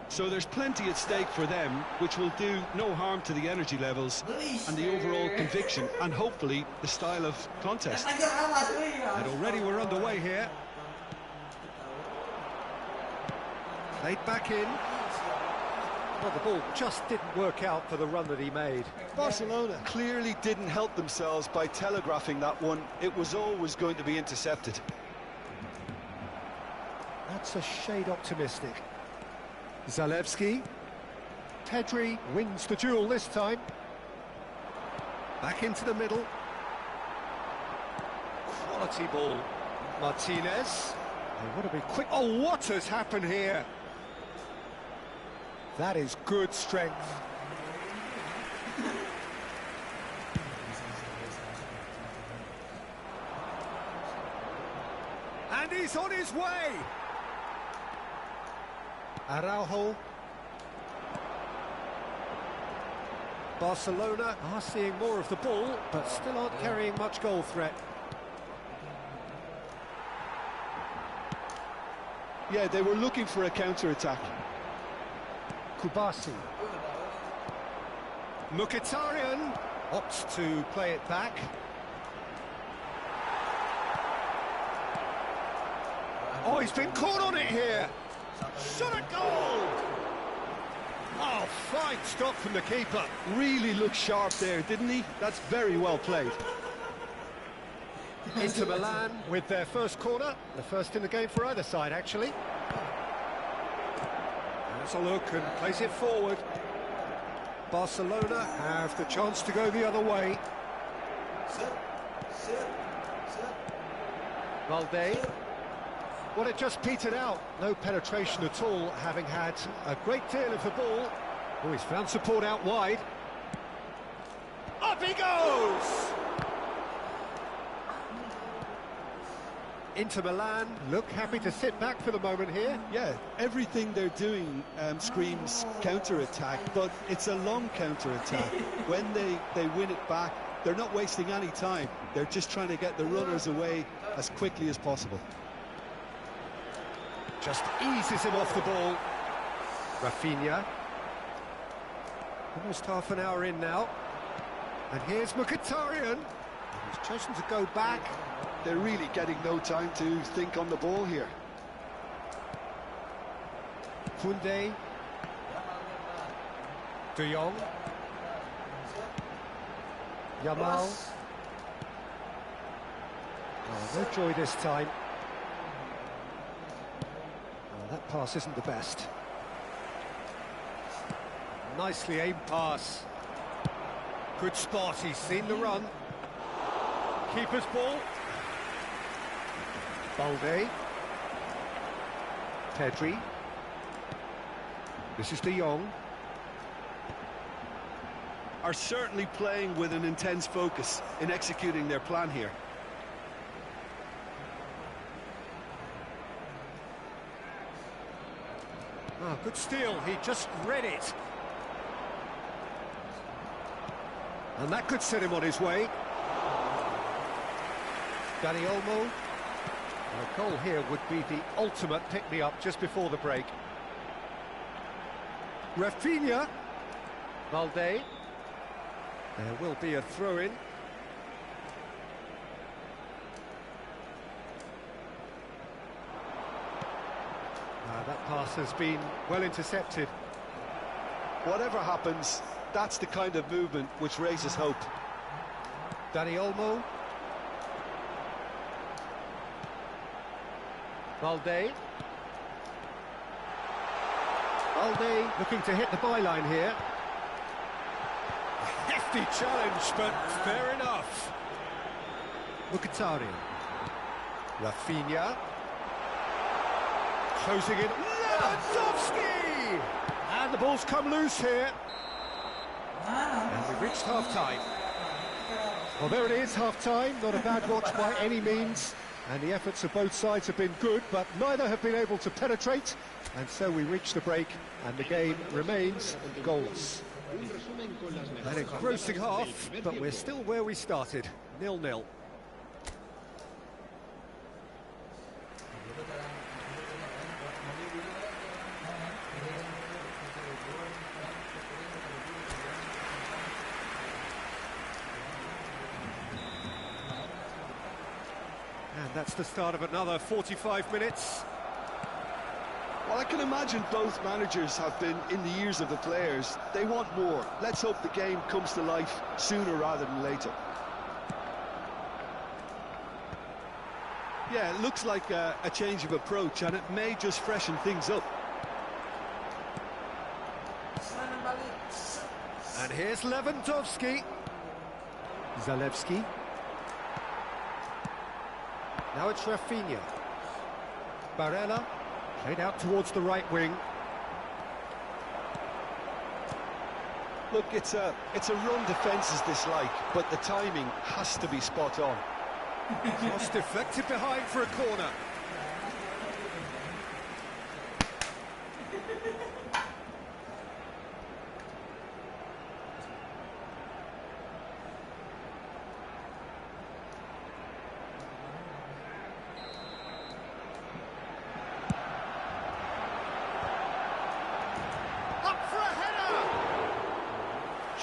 So there's plenty at stake for them, which will do no harm to the energy levels and the overall conviction, and hopefully the style of contest. And already we're underway here. Played back in. Well, the ball just didn't work out for the run that he made. Barcelona clearly didn't help themselves by telegraphing that one. It was always going to be intercepted. That's a shade optimistic. Zalewski. Pedri wins the duel this time. Back into the middle. Quality ball. Martinez. They want to be quick. Oh, what has happened here? That is good strength. And he's on his way. Araujo. Barcelona are seeing more of the ball, but still aren't carrying much goal threat. Yeah, they were looking for a counter-attack. Kubasi. Mkhitaryan Opts to play it back. Oh, he's been caught on it here. Shot a goal! Oh, fine stop from the keeper. Really looked sharp there, didn't he? That's very well played. Inter Milan with their first corner, the first in the game for either side, actually. Has a look and plays it forward. Barcelona have the chance to go the other way. Valde. Well, it just petered out. No penetration at all, having had a great deal of the ball. Oh, he's found support out wide. Up he goes! Inter Milan look happy to sit back for the moment here. Yeah, everything they're doing screams counter-attack, but it's a long counter-attack. When they win it back, they're not wasting any time. They're just trying to get the runners away as quickly as possible. Just eases him off the ball. Rafinha. Almost half an hour in now. And here's Mkhitaryan. He's chosen to go back. They're really getting no time to think on the ball here. Koundé. De Jong. Yamal. Oh, no joy this time. Oh, that pass isn't the best. Nicely aimed pass. Good spot, he's seen the run. Keeper's ball. Balde. Pedri. This is De Jong. Are certainly playing with an intense focus in executing their plan here. Oh, good steal, he just read it. And that could set him on his way. Dani Olmo. A goal here would be the ultimate pick-me-up just before the break. Rafinha. Valde. There will be a throw-in. That pass has been well intercepted. Whatever happens, that's the kind of movement which raises hope. Dani Olmo. Valde. Valde looking to hit the byline here. A hefty challenge, but fair enough. Mkhitaryan. Rafinha. Closing in. Lewandowski! And the ball's come loose here. And we've reached half-time. Well, there it is, half-time. Not a bad watch by any means. And the efforts of both sides have been good, but neither have been able to penetrate. And so we reach the break, and the game remains goalless. An engrossing half, but we're still where we started, 0-0. And that's the start of another 45 minutes. Well, I can imagine both managers have been in the ears of the players. They want more. Let's hope the game comes to life sooner rather than later. Yeah, it looks like a change of approach, and it may just freshen things up. And here's Lewandowski. Zalewski. Now it's Rafinha. Barella. Played out towards the right wing. Look, it's a run defences dislike, but the timing has to be spot on. Cross deflected behind for a corner.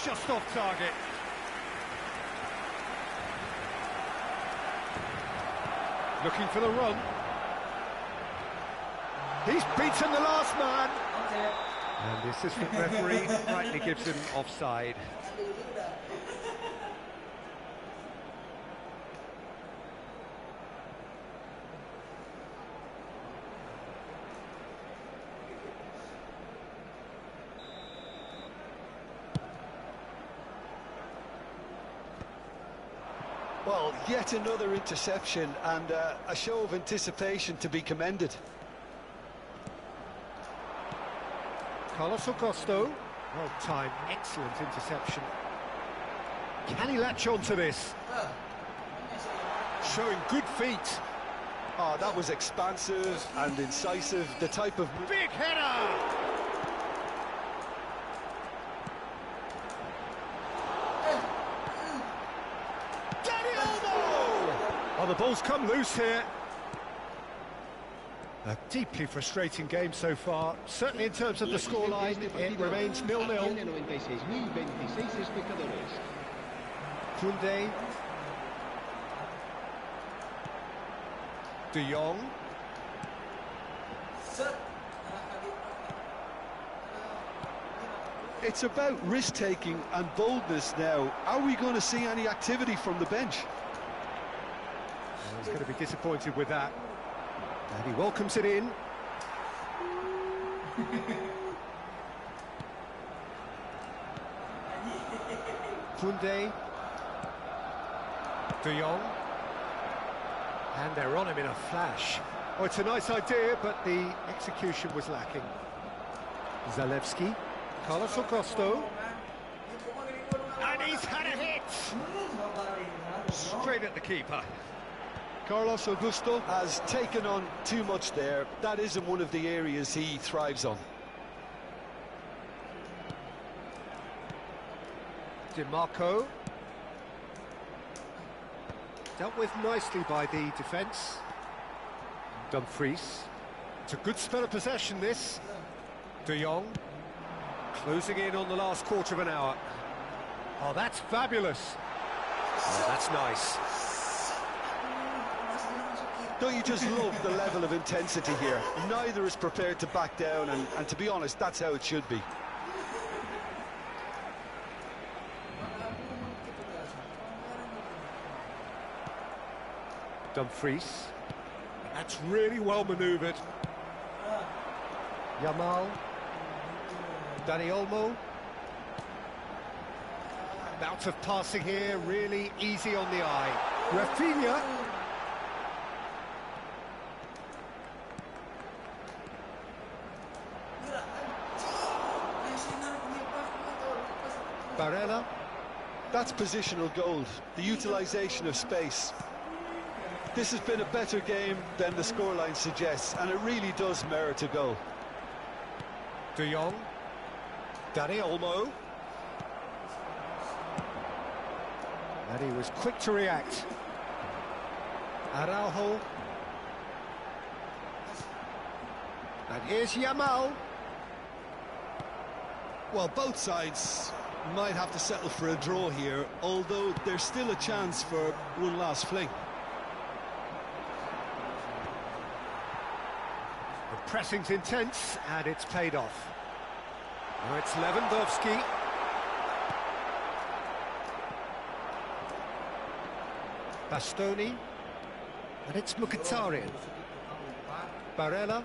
Just off target. Looking for the run. He's beaten the last man. And the assistant referee rightly gives him offside. Well, yet another interception and a show of anticipation to be commended. Carlos Augusto. Well timed, excellent interception. Can he latch on to this? Showing good feet. Oh, that was expansive and incisive, the type of... Big header! Oh, the ball's come loose here. A deeply frustrating game so far. Certainly in terms of the scoreline, it remains 0-0. Koundé. De Jong. It's about risk-taking and boldness now. Are we going to see any activity from the bench? He's going to be disappointed with that. And he welcomes it in. Koundé. De Jong. And they're on him in a flash. Oh, it's a nice idea, but the execution was lacking. Zalewski. Carlos Augusto. And he's had a hit! Straight at the keeper. Carlos Augusto has taken on too much there. That isn't one of the areas he thrives on. Di Marco. Dealt with nicely by the defence. Dumfries. It's a good spell of possession, this. De Jong. Closing in on the last quarter of an hour. Oh, that's fabulous. Oh, that's nice. Don't you just love the level of intensity here? Neither is prepared to back down, and to be honest, that's how it should be. Dumfries. That's really well manoeuvred. Yamal. Dani Olmo. Bout of passing here, really easy on the eye. Rafinha. Barella. That's positional gold, the utilisation of space. This has been a better game than the scoreline suggests, and it really does merit a goal. De Jong. Dani Olmo. And he was quick to react. Araujo. And here's Yamal. Well, both sides might have to settle for a draw here, although there's still a chance for one last fling. The pressing's intense, and it's paid off. Now it's Lewandowski. Bastoni. And it's Mkhitaryan. Barella.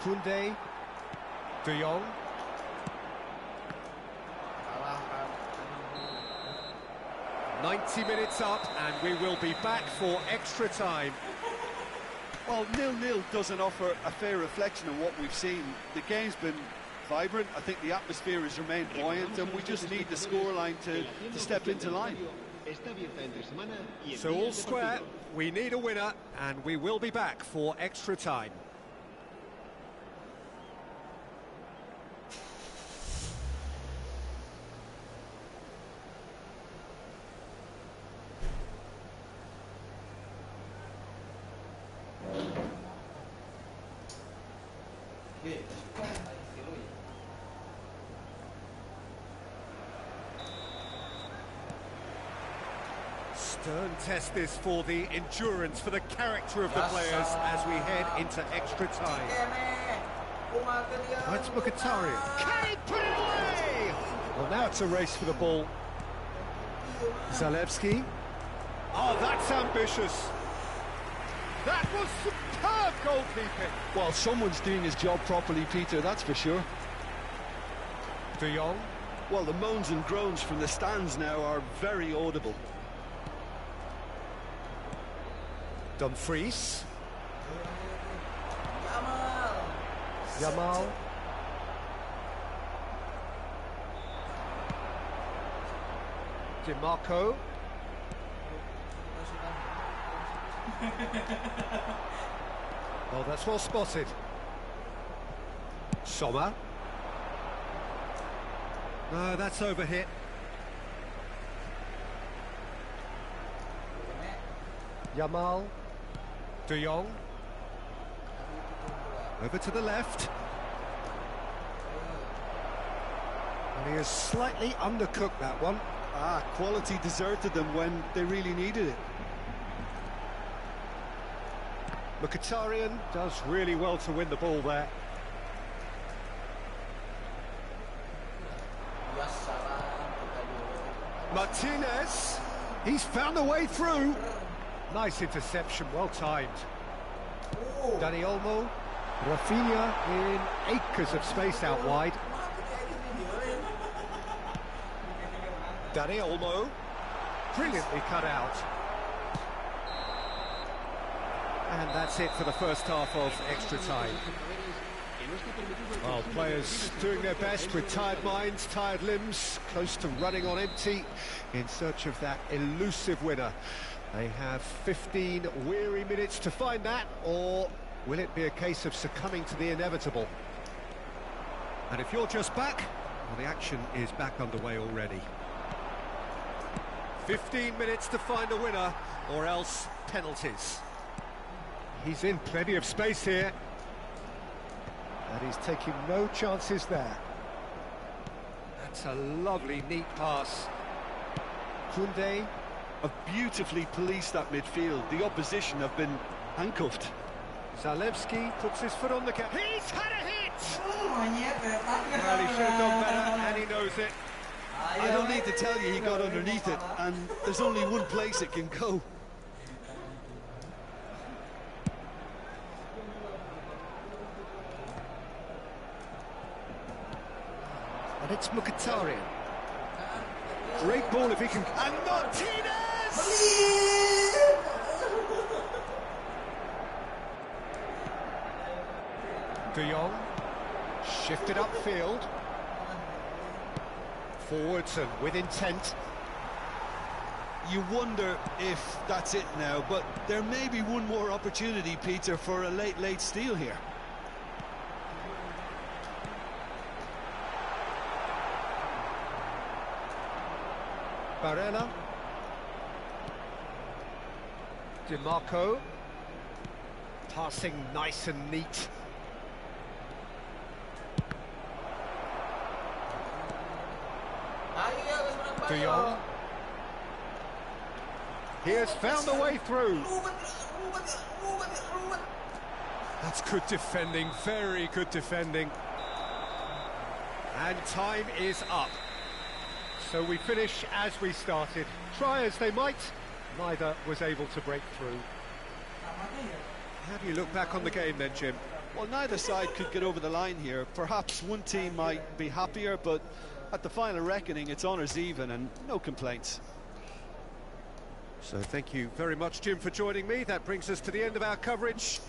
Koundé. De Jong. "90 minutes up, and we will be back for extra time." Well, 0-0 doesn't offer a fair reflection of what we've seen. The game's been vibrant. I think the atmosphere has remained buoyant, and we just need the scoreline to step into line. So all square, we need a winner, and we will be back for extra time. Stern test this for the endurance, for the character of the players as we head into extra time. That's Mkhitaryan. Can he put it away? Well, now it's a race for the ball. Zalewski. Oh, that's ambitious. That was superb goalkeeping. Well, someone's doing his job properly, Peter, that's for sure. De Jong. Well, the moans and groans from the stands now are very audible. Dumfries. Yamal. Yamal. DiMarco. Oh, that's well spotted. Sommer. No, that's overhit. Yamal. De Jong. Over to the left. And he has slightly undercooked that one. Ah, quality deserted them when they really needed it. Mkhitaryan does really well to win the ball there. Martinez, he's found a way through. Nice interception, well timed. Dani Olmo, Rafinha in acres of space out wide. Dani Olmo, brilliantly cut out. And that's it for the first half of extra time. Well, players doing their best with tired minds, tired limbs, close to running on empty in search of that elusive winner. They have 15 weary minutes to find that, or will it be a case of succumbing to the inevitable? And if you're just back, well, the action is back underway already. 15 minutes to find a winner, or else penalties. He's in plenty of space here. And he's taking no chances there. That's a lovely, neat pass. Koundé. Have beautifully policed that midfield. The opposition have been handcuffed. Zalewski puts his foot on the gas. He's had a hit! Well, Well, he should have done better, and he knows it. I don't need to tell you he got underneath it, and there's only one place it can go. And it's Mkhitaryan. Great ball if he can... And Martinez! De Jong. Shifted upfield. Forwards and with intent. You wonder if that's it now, but there may be one more opportunity, Peter, for a late steal here. Barella. DiMarco. Passing nice and neat. De Jong. He has found a way through. That's good defending, very good defending. And time is up. So we finish as we started. Try as they might, neither was able to break through. How do you look back on the game then, Jim? Well, neither side could get over the line here. Perhaps one team might be happier, but at the final reckoning, it's honours even and no complaints. So thank you very much, Jim, for joining me. That brings us to the end of our coverage.